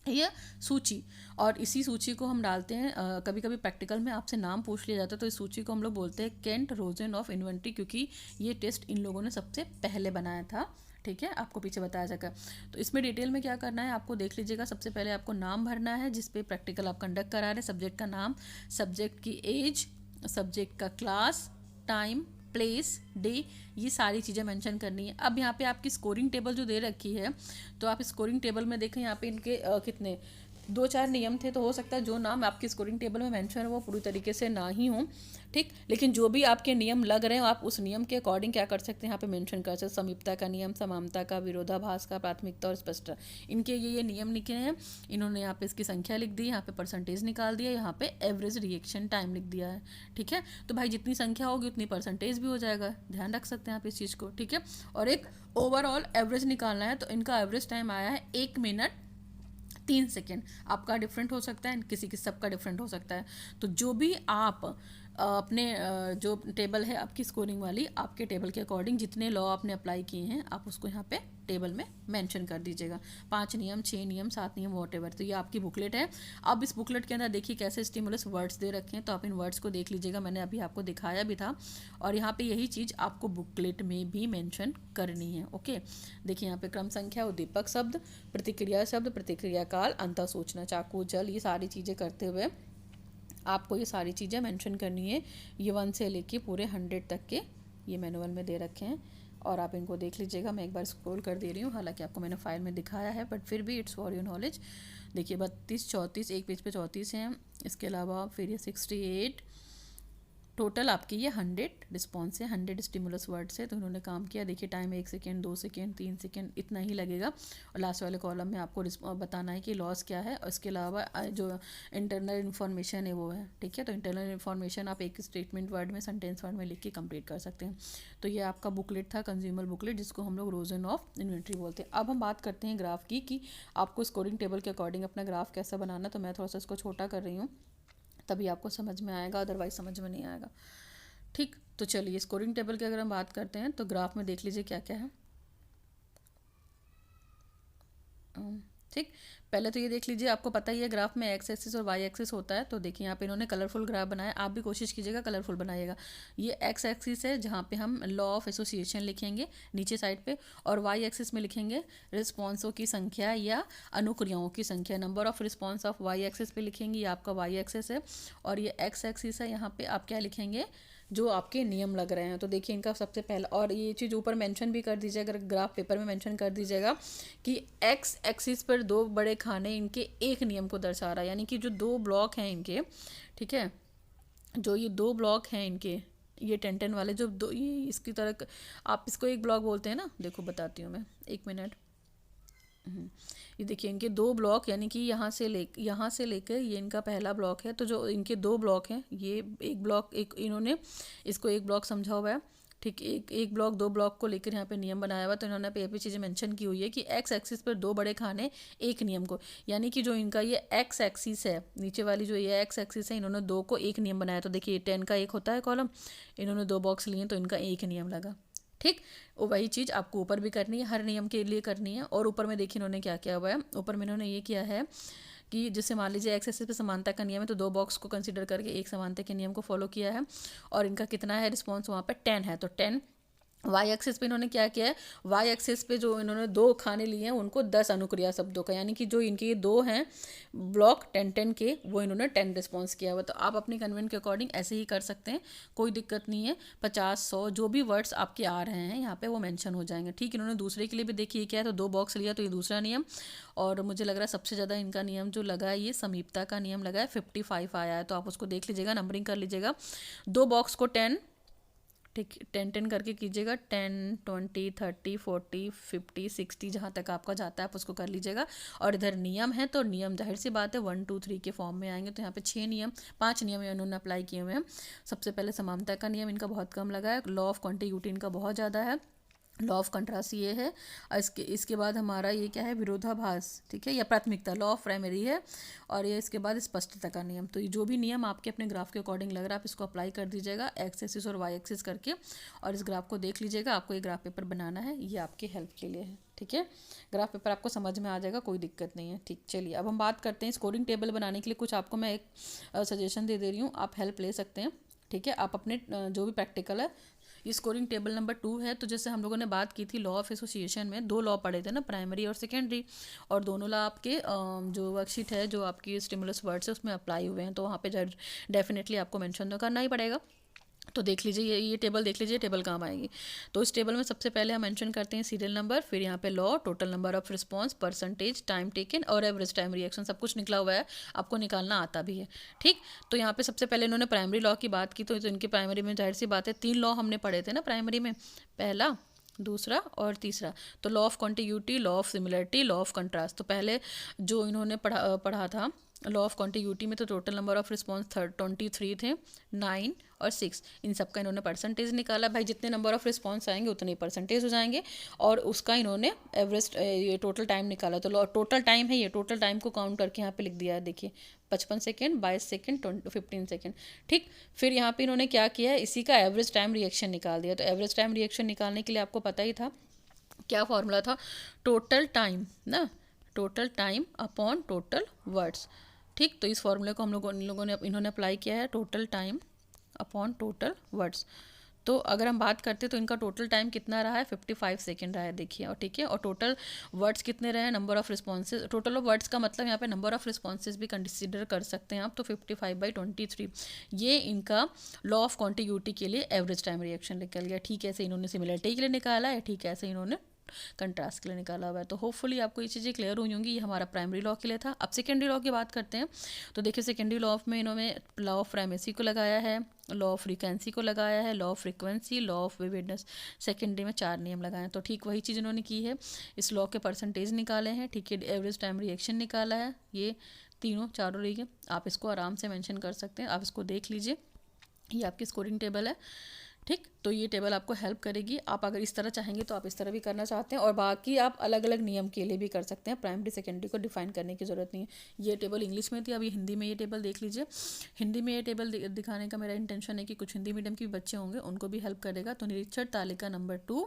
ये सूची, और इसी सूची को हम डालते हैं। कभी कभी प्रैक्टिकल में आपसे नाम पूछ लिया जाता है, तो इस सूची को हम लोग बोलते हैं केंट रोजन ऑफ इन्वेंट्री, क्योंकि ये टेस्ट इन लोगों ने सबसे पहले बनाया था, ठीक है, आपको पीछे बताया जाएगा। तो इसमें डिटेल में क्या करना है आपको देख लीजिएगा। सबसे पहले आपको नाम भरना है जिस पे प्रैक्टिकल आप कंडक्ट करा रहे हैं, सब्जेक्ट का नाम, सब्जेक्ट की एज, सब्जेक्ट का क्लास, टाइम, प्लेस, डे, ये सारी चीज़ें मेंशन करनी है। अब यहाँ पे आपकी स्कोरिंग टेबल जो दे रखी है, तो आप स्कोरिंग टेबल में देखें, यहाँ पे इनके कितने 2-4 नियम थे, तो हो सकता है जो नाम आपकी स्कोरिंग टेबल में मेंशन है वो पूरी तरीके से ना ही हो, ठीक, लेकिन जो भी आपके नियम लग रहे हो आप उस नियम के अकॉर्डिंग क्या कर सकते हैं, यहाँ पे मेंशन कर सकते हैं। समीपता का नियम, समानता का, विरोधाभास का, प्राथमिकता और स्पष्टता, इनके ये नियम लिखे हैं। इन्होंने यहाँ पे इसकी संख्या लिख दी, यहाँ पे परसेंटेज निकाल दिया, यहाँ पे एवरेज रिएक्शन टाइम लिख दिया है, ठीक है। तो भाई जितनी संख्या होगी उतनी परसेंटेज भी हो जाएगा, ध्यान रख सकते हैं आप इस चीज़ को, ठीक है। और एक ओवरऑल एवरेज निकालना है, तो इनका एवरेज टाइम आया है 1 मिनट 3 सेकेंड। आपका डिफरेंट हो सकता है, किसी की सबका डिफरेंट हो सकता है। तो जो भी आप अपने जो टेबल है आपकी स्कोरिंग वाली, आपके टेबल के अकॉर्डिंग जितने लॉ आपने अप्लाई किए हैं आप उसको यहाँ पे टेबल में मेंशन कर दीजिएगा। 5 नियम, 6 नियम, 7 नियम, वॉटेवर। तो ये आपकी बुकलेट है। अब इस बुकलेट के अंदर देखिए कैसे स्टिमुलस वर्ड्स दे रखे हैं, तो आप इन वर्ड्स को देख लीजिएगा, मैंने अभी आपको दिखाया भी था। और यहाँ पे यही चीज़ आपको बुकलेट में भी मेंशन करनी है, ओके। देखिए यहाँ पे क्रम संख्या, उद्दीपक शब्द, प्रतिक्रिया शब्द, प्रतिक्रिया काल, अंतः सूचना, चाकू, जल, ये सारी चीज़ें करते हुए आपको ये सारी चीज़ें मेंशन करनी है। ये 1 से लेके पूरे 100 तक के ये मैनुअल में दे रखे हैं, और आप इनको देख लीजिएगा। मैं एक बार स्क्रॉल कर दे रही हूँ, हालांकि आपको मैंने फाइल में दिखाया है, बट फिर भी इट्स फॉर योर नॉलेज। देखिए 32, 34, एक पेज पे 34 हैं, इसके अलावा फिर ये 68, टोटल आपकी ये 100 रिस्पॉन्स है, 100 स्टिमुलस वर्ड से। तो उन्होंने काम किया, देखिए टाइम 1 सेकेंड, 2 सेकेंड, 3 सेकेंड, इतना ही लगेगा। और लास्ट वाले कॉलम में आपको बताना है कि लॉस क्या है, और इसके अलावा जो इंटरनल इन्फॉर्मेशन है वो है, ठीक है। तो इंटरनल इन्फॉर्मेशन आप एक स्टेटमेंट वर्ड में, सेंटेंस वर्ड में लिख के कंप्लीट कर सकते हैं। तो ये आपका बुकलेट था, कंज्यूमर बुकलेट, जिसको हम लोग रोजन ऑफ इन्वेंट्री बोलते हैं। अब हम बात करते हैं ग्राफ की, कि आपको स्कोरिंग टेबल के अकॉर्डिंग अपना ग्राफ कैसा बनाना। तो मैं थोड़ा सा इसको छोटा कर रही हूँ, तभी आपको समझ में आएगा, अदरवाइज समझ में नहीं आएगा, ठीक। तो चलिए स्कोरिंग टेबल की अगर हम बात करते हैं तो ग्राफ में देख लीजिए क्या क्या है, ठीक, पहले तो ये देख लीजिए, आपको पता ही है ग्राफ में एक्स एक्सिस और वाई एक्सिस होता है। तो देखिए यहाँ पे इन्होंने कलरफुल ग्राफ बनाया, आप भी कोशिश कीजिएगा कलरफुल बनाइएगा। ये एक्स एक्सिस है जहाँ पे हम लॉ ऑफ एसोसिएशन लिखेंगे नीचे साइड पे, और वाई एक्सिस में लिखेंगे रिस्पॉन्सों की संख्या या अनुक्रियाओं की संख्या। Number of response of Y axis पे लिखेंगे, ये आपका वाई एक्सिस है। और ये एक्स एक्सिस है, यहाँ पे आप क्या लिखेंगे, जो आपके नियम लग रहे हैं। तो देखिए इनका सबसे पहला, और ये चीज़ ऊपर मेंशन भी कर दीजिएगा, अगर ग्राफ पेपर में मेंशन कर दीजिएगा कि एक्स एक्सिस पर दो बड़े खाने इनके एक नियम को दर्शा रहा है, यानी कि जो दो ब्लॉक हैं इनके, ठीक है, जो ये दो ब्लॉक हैं इनके, ये 10-10 वाले जो दो, ये इसकी तरह आप इसको एक ब्लॉक बोलते हैं ना, देखो बताती हूँ मैं, एक मिनट। ये देखिए इनके दो ब्लॉक, यानी कि यहाँ से लेकर ये इनका पहला ब्लॉक है। तो जो इनके दो ब्लॉक हैं, ये एक ब्लॉक, एक इन्होंने इसको एक ब्लॉक समझा हुआ है, ठीक, एक ब्लॉक दो ब्लॉक को लेकर यहाँ पे नियम बनाया हुआ। तो इन्होंने पे चीज़ें मेंशन की हुई है कि एक्स एक्सिस पर दो बड़े खाने एक नियम को, यानी कि जो इनका ये एक्स एक्सिस है, नीचे वाली जो ये एक्स एक्सिस है, इन्होंने दो को एक नियम बनाया। तो देखिए 10 का एक होता है कॉलम, इन्होंने दो बॉक्स लिए तो इनका एक नियम लगा। ठीक, वो वही चीज़ आपको ऊपर भी करनी है, हर नियम के लिए करनी है। और ऊपर में देखिए इन्होंने क्या किया हुआ है, ऊपर में इन्होंने ये किया है कि जैसे मान लीजिए एक्स एक्सिस पे समानता का नियम है, तो दो बॉक्स को कंसीडर करके एक समानता के नियम को फॉलो किया है। और इनका कितना है रिस्पॉन्स, वहाँ पे 10 है, तो 10। वाई एक्सिस पे इन्होंने क्या किया है, वाई एक्सिस पे जो इन्होंने दो खाने लिए हैं उनको 10 अनुक्रिया शब्दों का, यानी कि जो इनके ये दो हैं ब्लॉक 10-10 के, वो इन्होंने 10 रिस्पॉन्स किया हुआ। तो आप अपनी कन्वेंट के अकॉर्डिंग ऐसे ही कर सकते हैं, कोई दिक्कत नहीं है। 50-100 जो भी वर्ड्स आपके आ रहे हैं यहाँ पे वो मेंशन हो जाएंगे। ठीक, इन्होंने दूसरे के लिए भी देखिए क्या है, तो दो बॉक्स लिया, तो ये दूसरा नियम। और मुझे लग रहा है सबसे ज़्यादा इनका नियम जो लगा है, ये समीपता का नियम लगा है, 55 आया है। तो आप उसको देख लीजिएगा, नंबरिंग कर लीजिएगा, दो बॉक्स को 10, ठीक, 10-10 करके कीजिएगा, 10, 20, 30, 40, 50, 60 जहाँ तक आपका जाता है आप उसको कर लीजिएगा। और इधर नियम है, तो नियम जाहिर सी बात है 1, 2, 3 के फॉर्म में आएंगे। तो यहाँ पे 5 नियम इन्होंने अप्लाई किए हुए हैं। सबसे पहले समानता का नियम इनका बहुत कम लगा है, लॉ ऑफ कॉन्टिग्यूटी इनका बहुत ज़्यादा है, लॉ ऑफ कंट्रास्ट ये है। और इसके बाद हमारा ये क्या है, विरोधाभास, ठीक है, या प्राथमिकता, लॉ ऑफ प्राइमरी है। और ये इसके बाद स्पष्टता का नियम। तो ये जो भी नियम आपके अपने ग्राफ के अकॉर्डिंग लग रहा है, आप इसको अप्लाई कर दीजिएगा एक्स एक्सिस और वाई एक्सिस करके, और इस ग्राफ को देख लीजिएगा। आपको ये ग्राफ पेपर बनाना है, ये आपकी हेल्प के लिए है, ठीक है। ग्राफ पेपर आपको समझ में आ जाएगा, कोई दिक्कत नहीं है। ठीक, चलिए अब हम बात करते हैं स्कोरिंग टेबल बनाने के लिए कुछ आपको मैं एक सजेशन दे रही हूँ, आप हेल्प ले सकते हैं, ठीक है। आप अपने जो भी प्रैक्टिकल है, ये स्कोरिंग टेबल नंबर 2 है। तो जैसे हम लोगों ने बात की थी लॉ ऑफ एसोसिएशन में, दो लॉ पढ़े थे ना, प्राइमरी और सेकेंडरी, और दोनों लॉ आपके जो वर्कशीट है, जो आपकी स्टिमुलस वर्ड्स है, उसमें अप्लाई हुए हैं। तो वहाँ पे डेफिनेटली आपको मेंशन तो करना ही पड़ेगा। तो देख लीजिए, ये टेबल देख लीजिए, टेबल काम आएगी। तो इस टेबल में सबसे पहले हम मेंशन करते हैं सीरियल नंबर, फिर यहाँ पे law, total number of response, percentage, time taken और एवरेज टाइम रिएक्शन, सब कुछ निकला हुआ है, आपको निकालना आता भी है। ठीक, तो यहाँ पे सबसे पहले इन्होंने प्राइमरी लॉ की बात की। तो इनके प्राइमरी में जाहिर सी बात है 3 लॉ हमने पढ़े थे ना प्राइमरी में, पहला, दूसरा और तीसरा। तो law of contiguity, law of similarity, law of contrast. तो पहले जो इन्होंने पढ़ा था लॉ ऑफ कॉन्टिग्यूटी में, तो टोटल नंबर ऑफ रिस्पॉन्स 23 थे, 9 और 6, इन सब का इन्होंने परसेंटेज निकाला। भाई जितने नंबर ऑफ रिस्पॉन्स आएंगे उतने ही परसेंटेज हो जाएंगे, और उसका इन्होंने एवरेज ये टोटल टाइम निकाला। तो टोटल टाइम है, ये टोटल टाइम को काउंट करके यहाँ पे लिख दिया है, देखिए 55 सेकेंड, 22 सेकेंड, 15 सेकेंड। ठीक, फिर यहाँ पे इन्होंने क्या किया है, इसी का एवरेज टाइम रिएक्शन निकाल दिया। तो एवरेज टाइम रिएक्शन निकालने के लिए आपको पता ही था क्या फॉर्मूला था, टोटल टाइम ना, total time upon total words. ठीक, तो इस फॉर्मूले को इन्होंने अप्लाई किया है, total time upon total words. तो अगर हम बात करते हैं तो इनका टोटल टाइम कितना रहा है, 55 सेकेंड रहा है, देखिए। और ठीक है, और टोटल वर्ड्स कितने रहे हैं, number of responses, total of words का मतलब यहाँ पे नंबर ऑफ रिस्पॉन्सेज भी कंसिडर कर सकते हैं आप। तो 55/23 ये इनका लॉ ऑफ कॉन्टिग्यूटी के लिए एवरेज टाइम रिएक्शन निकल गया। ठीक, ऐसे इन्होंने सिमिलरिटी के लिए निकाला है, ठीक ऐसे इन्होंने कंट्रास्ट के लिए निकाला हुआ है। तो होपफुली आपको ये चीज़ें क्लियर हुई होंगी। ये हमारा प्राइमरी लॉ के लिए था। अब सेकेंडरी लॉ की बात करते हैं। तो देखिए सेकेंडरी लॉ में इन्होंने लॉ ऑफ प्राइमेसी को लगाया है, लॉ ऑफ फ्रीक्वेंसी को लगाया है, law of frequency, law of vividness. Secondary में 4 नियम लगाए हैं। तो ठीक वही चीज़ इन्होंने की है, इस लॉ के परसेंटेज निकाले हैं, ठीक है, एवरेज टाइम रिएक्शन निकाला है, ये चारों रही। आप इसको आराम से मेंशन कर सकते हैं, आप इसको देख लीजिए, ये आपकी स्कोरिंग टेबल है। ठीक, तो ये टेबल आपको हेल्प करेगी। आप अगर इस तरह चाहेंगे तो आप इस तरह भी करना चाहते हैं, और बाकी आप अलग अलग नियम के लिए भी कर सकते हैं। प्राइमरी सेकेंडरी को डिफाइन करने की ज़रूरत नहीं है। ये टेबल इंग्लिश में थी, अभी हिंदी में ये टेबल देख लीजिए। हिंदी में ये टेबल दिखाने का मेरा इंटेंशन है कि कुछ हिंदी मीडियम के बच्चे होंगे, उनको भी हेल्प करेगा। तो निरीक्षण तालिका नंबर 2,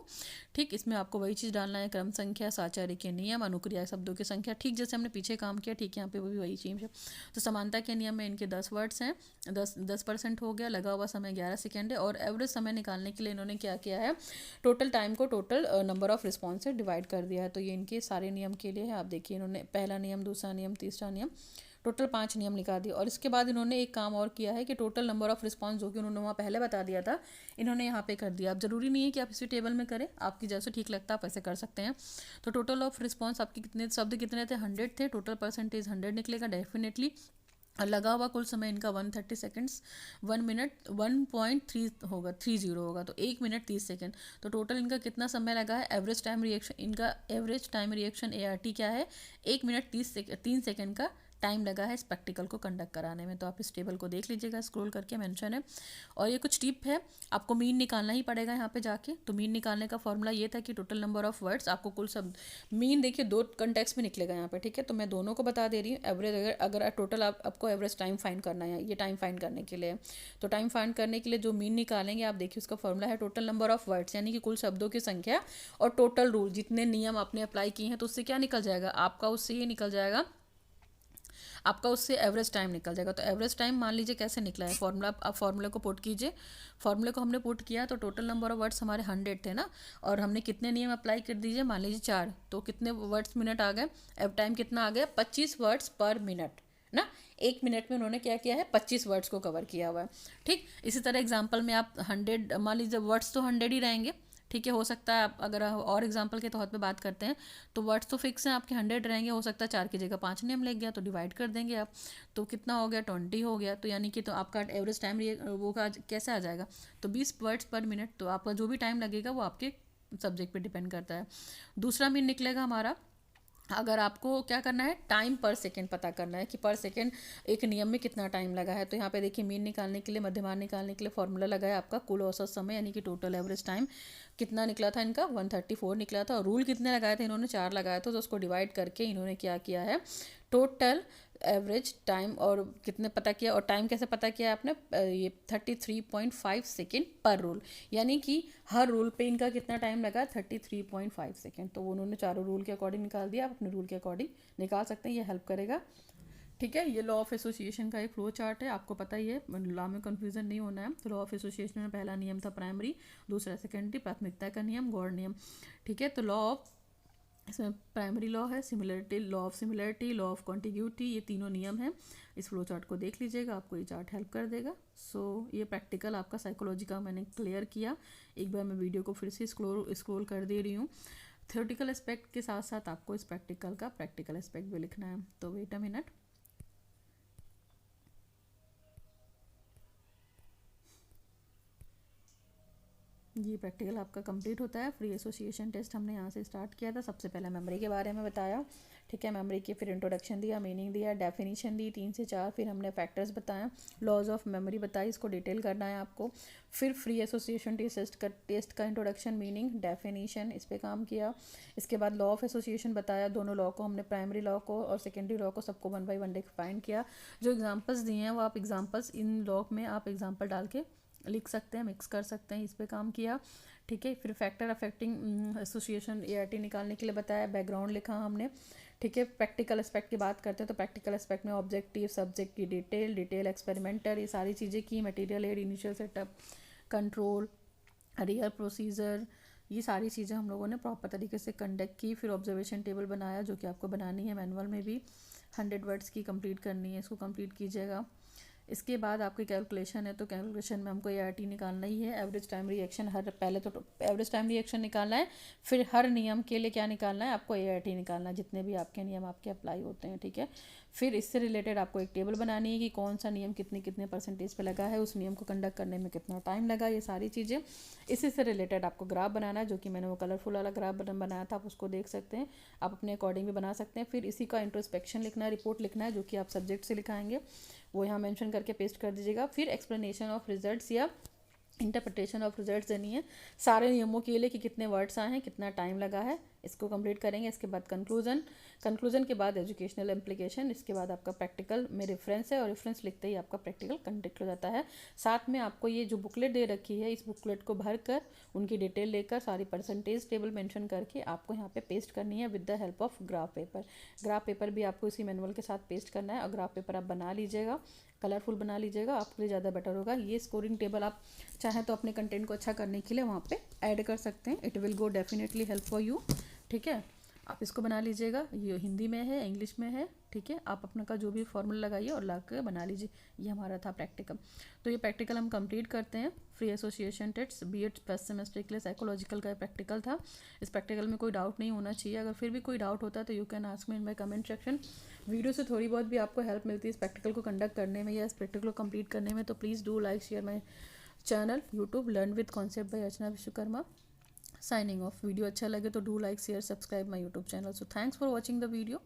ठीक, इसमें आपको वही चीज़ डालना है, क्रम संख्या, साचार्य के नियम, अनुक्रिया शब्दों की संख्या, ठीक जैसे हमने पीछे काम किया, ठीक यहाँ पे वो भी वही चीज़ है। तो समानता के नियम में इनके 10 वर्ड्स हैं, 10% हो गया, लगा हुआ समय 11 सेकेंड है। और एवरेज समय निकालने के लिए इन्होंने क्या किया है, टोटल टाइम को टोटल नंबर ऑफ रिस्पॉन्स से डिवाइड कर दिया है। तो ये इनके सारे नियम के लिए है। आप देखिए इन्होंने पहला नियम, दूसरा नियम, तीसरा नियम, टोटल 5 नियम निकाल दिए। और इसके बाद इन्होंने एक काम और किया है कि टोटल नंबर ऑफ रिस्पॉन्स जो कि उन्होंने वहाँ पहले बता दिया था, इन्होंने यहाँ पे कर दिया। अब जरूरी नहीं है कि आप इसी टेबल में करें, आपकी जैसे ठीक लगता है आप ऐसे कर सकते हैं। तो टोटल ऑफ रिस्पॉन्स आपके कितने शब्द कितने थे, 100 थे, टोटल परसेंटेज 100 निकलेगा डेफिनेटली। लगा हुआ कुल समय इनका 130 सेकेंड्स, 1 मिनट 1.3 होगा, 30 होगा, तो 1 मिनट 30 सेकेंड। तो टोटल इनका कितना समय लगा है, एवरेज टाइम रिएक्शन, इनका एवरेज टाइम रिएक्शन ART क्या है, 1 मिनट 3 सेकेंड का टाइम लगा है इस प्रैक्टिकल को कंडक्ट कराने में। तो आप इस टेबल को देख लीजिएगा, स्क्रॉल करके मेंशन है। और ये कुछ टिप है, आपको मीन निकालना ही पड़ेगा यहाँ पे जाके। तो मीन निकालने का फॉर्मूला ये था कि टोटल नंबर ऑफ वर्ड्स, आपको कुल सब मीन देखिए 2 कंटेक्स्ट में निकलेगा यहाँ पे, ठीक है। तो मैं दोनों को बता दे रही हूँ। एवरेज अगर टोटल आपको एवरेज टाइम फाइंड करना है, ये टाइम फाइंड करने के लिए। तो टाइम फाइंड करने के लिए जो मीन निकालेंगे, आप देखिए उसका फॉर्मूला है टोटल नंबर ऑफ वर्ड्स, यानी कि कुल शब्दों की संख्या, और टोटल रूल, जितने नियम आपने अप्लाई किए हैं, तो उससे क्या निकल जाएगा आपका, उससे ये निकल जाएगा आपका, उससे एवरेज टाइम निकल जाएगा। तो एवरेज टाइम मान लीजिए कैसे निकला है, फॉर्मूला, आप फॉर्मूले को पुट कीजिए। फॉर्मूले को हमने पुट किया तो टोटल नंबर ऑफ वर्ड्स हमारे 100 थे ना, और हमने कितने नियम अप्लाई कर दीजिए, मान लीजिए 4, तो कितने वर्ड्स मिनट आ गए, अब टाइम कितना आ गया, 25 वर्ड्स पर मिनट ना। 1 मिनट में उन्होंने क्या किया है, 25 वर्ड्स को कवर किया हुआ है, ठीक। इसी तरह एग्जाम्पल में आप 100, मान लीजिए वर्ड्स तो 100 ही रहेंगे, ठीक है। हो सकता है आप अगर और एग्जांपल के तौर पे बात करते हैं तो वर्ड्स तो फिक्स हैं आपके 100 रहेंगे, हो सकता है 4 की जगह 5 नियम लग गया, तो डिवाइड कर देंगे आप, तो कितना हो गया, 20 हो गया। तो यानी कि तो आपका एवरेज टाइम वो का कैसे आ जाएगा, तो 20 वर्ड्स पर मिनट। तो आपका जो भी टाइम लगेगा वो आपके सब्जेक्ट पे डिपेंड करता है। दूसरा मीन निकलेगा हमारा, अगर आपको क्या करना है, टाइम पर सेकंड पता करना है कि पर सेकंड एक नियम में कितना टाइम लगा है। तो यहाँ पे देखिए मीन निकालने के लिए, मध्यमान निकालने के लिए फॉर्मूला लगा है आपका कुल औसत समय, यानी कि टोटल एवरेज टाइम कितना निकला था इनका, 134 निकला था। और रूल कितने लगाए थे इन्होंने, 4 लगाए थे। तो उसको डिवाइड करके इन्होंने क्या किया है, टोटल एवरेज टाइम और कितने पता किया, और टाइम कैसे पता किया आपने, ये 33.5 सेकेंड पर रूल, यानी कि हर रूल पे इनका कितना टाइम लगा, 33.5 सेकेंड। तो उन्होंने चारों रूल के अकॉर्डिंग निकाल दिया, आप अपने रूल के अकॉर्डिंग निकाल सकते हैं, ये हेल्प करेगा, ठीक है। ये लॉ ऑफ एसोसिएशन का एक फ्लो चार्ट है, आपको पता ही है, लॉ में कन्फ्यूजन नहीं होना है। तो लॉ ऑफ एसोसिएशन में पहला नियम था प्राइमरी, दूसरा सेकेंडरी, प्राथमिकता का नियम, गौड़ नियम, ठीक है। तो लॉ ऑफ, इसमें प्राइमरी लॉ है, similarity, law of similarity, law of contiguity, ये तीनों नियम हैं। इस फ्लो चार्ट को देख लीजिएगा, आपको ये चार्ट हेल्प कर देगा। ये प्रैक्टिकल आपका साइकोलॉजी का मैंने क्लियर किया। एक बार मैं वीडियो को फिर से स्क्रोल कर दे रही हूँ। थ्योरेटिकल एस्पेक्ट के साथ साथ आपको इस प्रैक्टिकल का प्रैक्टिकल एस्पेक्ट भी लिखना है। तो वेट अ मिनट, ये प्रैक्टिकल आपका कंप्लीट होता है। फ्री एसोसिएशन टेस्ट हमने यहाँ से स्टार्ट किया था। सबसे पहले मेमोरी के बारे में बताया, ठीक है। मेमोरी की फिर इंट्रोडक्शन दिया, मीनिंग दिया, डेफिनेशन दी 3 से 4, फिर हमने फैक्टर्स बताया, लॉज ऑफ मेमोरी बताई, इसको डिटेल करना है आपको। फिर फ्री एसोसिएशन टेस्ट का इंट्रोडक्शन, मीनिंग, डेफिनेशन, इस पर काम किया। इसके बाद लॉ ऑफ एसोसिएशन बताया, दोनों लॉ को हमने, प्राइमरी लॉ को और सेकेंडरी लॉ को, सबको 1 बाय 1 डिफाइन किया। जो एग्जाम्पल्स दिए हैं वो आप एग्जाम्पल्स इन लॉ में आप एग्जाम्पल डाल के लिख सकते हैं, मिक्स कर सकते हैं, इस पे काम किया, ठीक है। फिर फैक्टर अफेक्टिंग एसोसिएशन ART निकालने के लिए बताया, बैकग्राउंड लिखा हमने, ठीक है। प्रैक्टिकल एस्पेक्ट की बात करते हैं तो प्रैक्टिकल एस्पेक्ट में ऑब्जेक्टिव, सब्जेक्ट की डिटेल, एक्सपेरिमेंटल, ये सारी चीज़ें की, material aid, initial setup, control, real procedure, ये सारी चीज़ें हम लोगों ने प्रॉपर तरीके से कंडक्ट की। फिर ऑब्जर्वेशन टेबल बनाया, जो कि आपको बनानी है, मैनुअल में भी 100 वर्ड्स की कंप्लीट करनी है, इसको कंप्लीट कीजिएगा। इसके बाद आपकी कैलकुलेशन है, तो कैलकुलेशन में हमको ART निकालना ही है, एवरेज टाइम रिएक्शन, हर पहले तो एवरेज टाइम रिएक्शन निकालना है, फिर हर नियम के लिए क्या निकालना है आपको, ART निकालना है, जितने भी आपके नियम आपके अप्लाई होते हैं, ठीक है। फिर इससे रिलेटेड आपको एक टेबल बनानी है कि कौन सा नियम कितने परसेंटेज पे लगा है, उस नियम को कंडक्ट करने में कितना टाइम लगा, ये सारी चीज़ें। इसी से रिलेटेड आपको ग्राफ बनाना है, जो कि मैंने वो कलरफुल वाला ग्राफ बनाया था, आप उसको देख सकते हैं, आप अपने अकॉर्डिंग भी बना सकते हैं। फिर इसी का इंट्रोस्पेक्शन लिखना है, रिपोर्ट लिखना है, जो कि आप सब्जेक्ट से लिखाएंगे, वो यहाँ मेंशन करके पेस्ट कर दीजिएगा। फिर एक्सप्लेनेशन ऑफ रिजल्ट्स या इंटरप्रिटेशन ऑफ रिजल्ट्स देनी है सारे नियमों के लिए कि कितने वर्ड्स आए हैं, कितना टाइम लगा है, इसको कंप्लीट करेंगे। इसके बाद कंक्लूजन के बाद एजुकेशनल इम्प्लीकेशन, इसके बाद आपका प्रैक्टिकल में रेफरेंस है और रेफरेंस लिखते ही आपका प्रैक्टिकल कंडक्ट हो जाता है। साथ में आपको ये जो बुकलेट दे रखी है, इस बुकलेट को भर कर उनकी डिटेल लेकर सारी परसेंटेज टेबल मेंशन करके आपको यहाँ पे पेस्ट करनी है with the help of graph paper. Graph paper भी आपको इसी मैनुअल के साथ पेस्ट करना है और ग्राफ पेपर आप बना लीजिएगा, कलरफुल बना लीजिएगा, आपके लिए ज़्यादा बेटर होगा। ये स्कोरिंग टेबल आप चाहें तो अपने कंटेंट को अच्छा करने के लिए वहाँ पे ऐड कर सकते हैं। It will go definitely help for you. ठीक है, आप इसको बना लीजिएगा। ये हिंदी में है, इंग्लिश में है। ठीक है, आप अपना का जो भी फॉर्मूला लगाइए और ला कर बना लीजिए। ये हमारा था प्रैक्टिकल। तो ये प्रैक्टिकल हम कंप्लीट करते हैं। Free association test BEd first semester के लिए साइकोलॉजिकल का प्रैक्टिकल था। इस प्रैक्टिकल में कोई डाउट नहीं होना चाहिए। अगर फिर भी कोई डाउट होता है तो you can ask me in my comment section. Video से थोड़ी बहुत भी आपको हेल्प मिलती है इस प्रैक्टिकल को कंडक्ट करने में या इस प्रैक्टिकल को कंप्लीट करने में, तो please do like share my channel YouTube learn with concept by Archana Vishwakarma. Signing off. Video अच्छा लगे तो do like share subscribe my YouTube channel. So thanks for watching the video.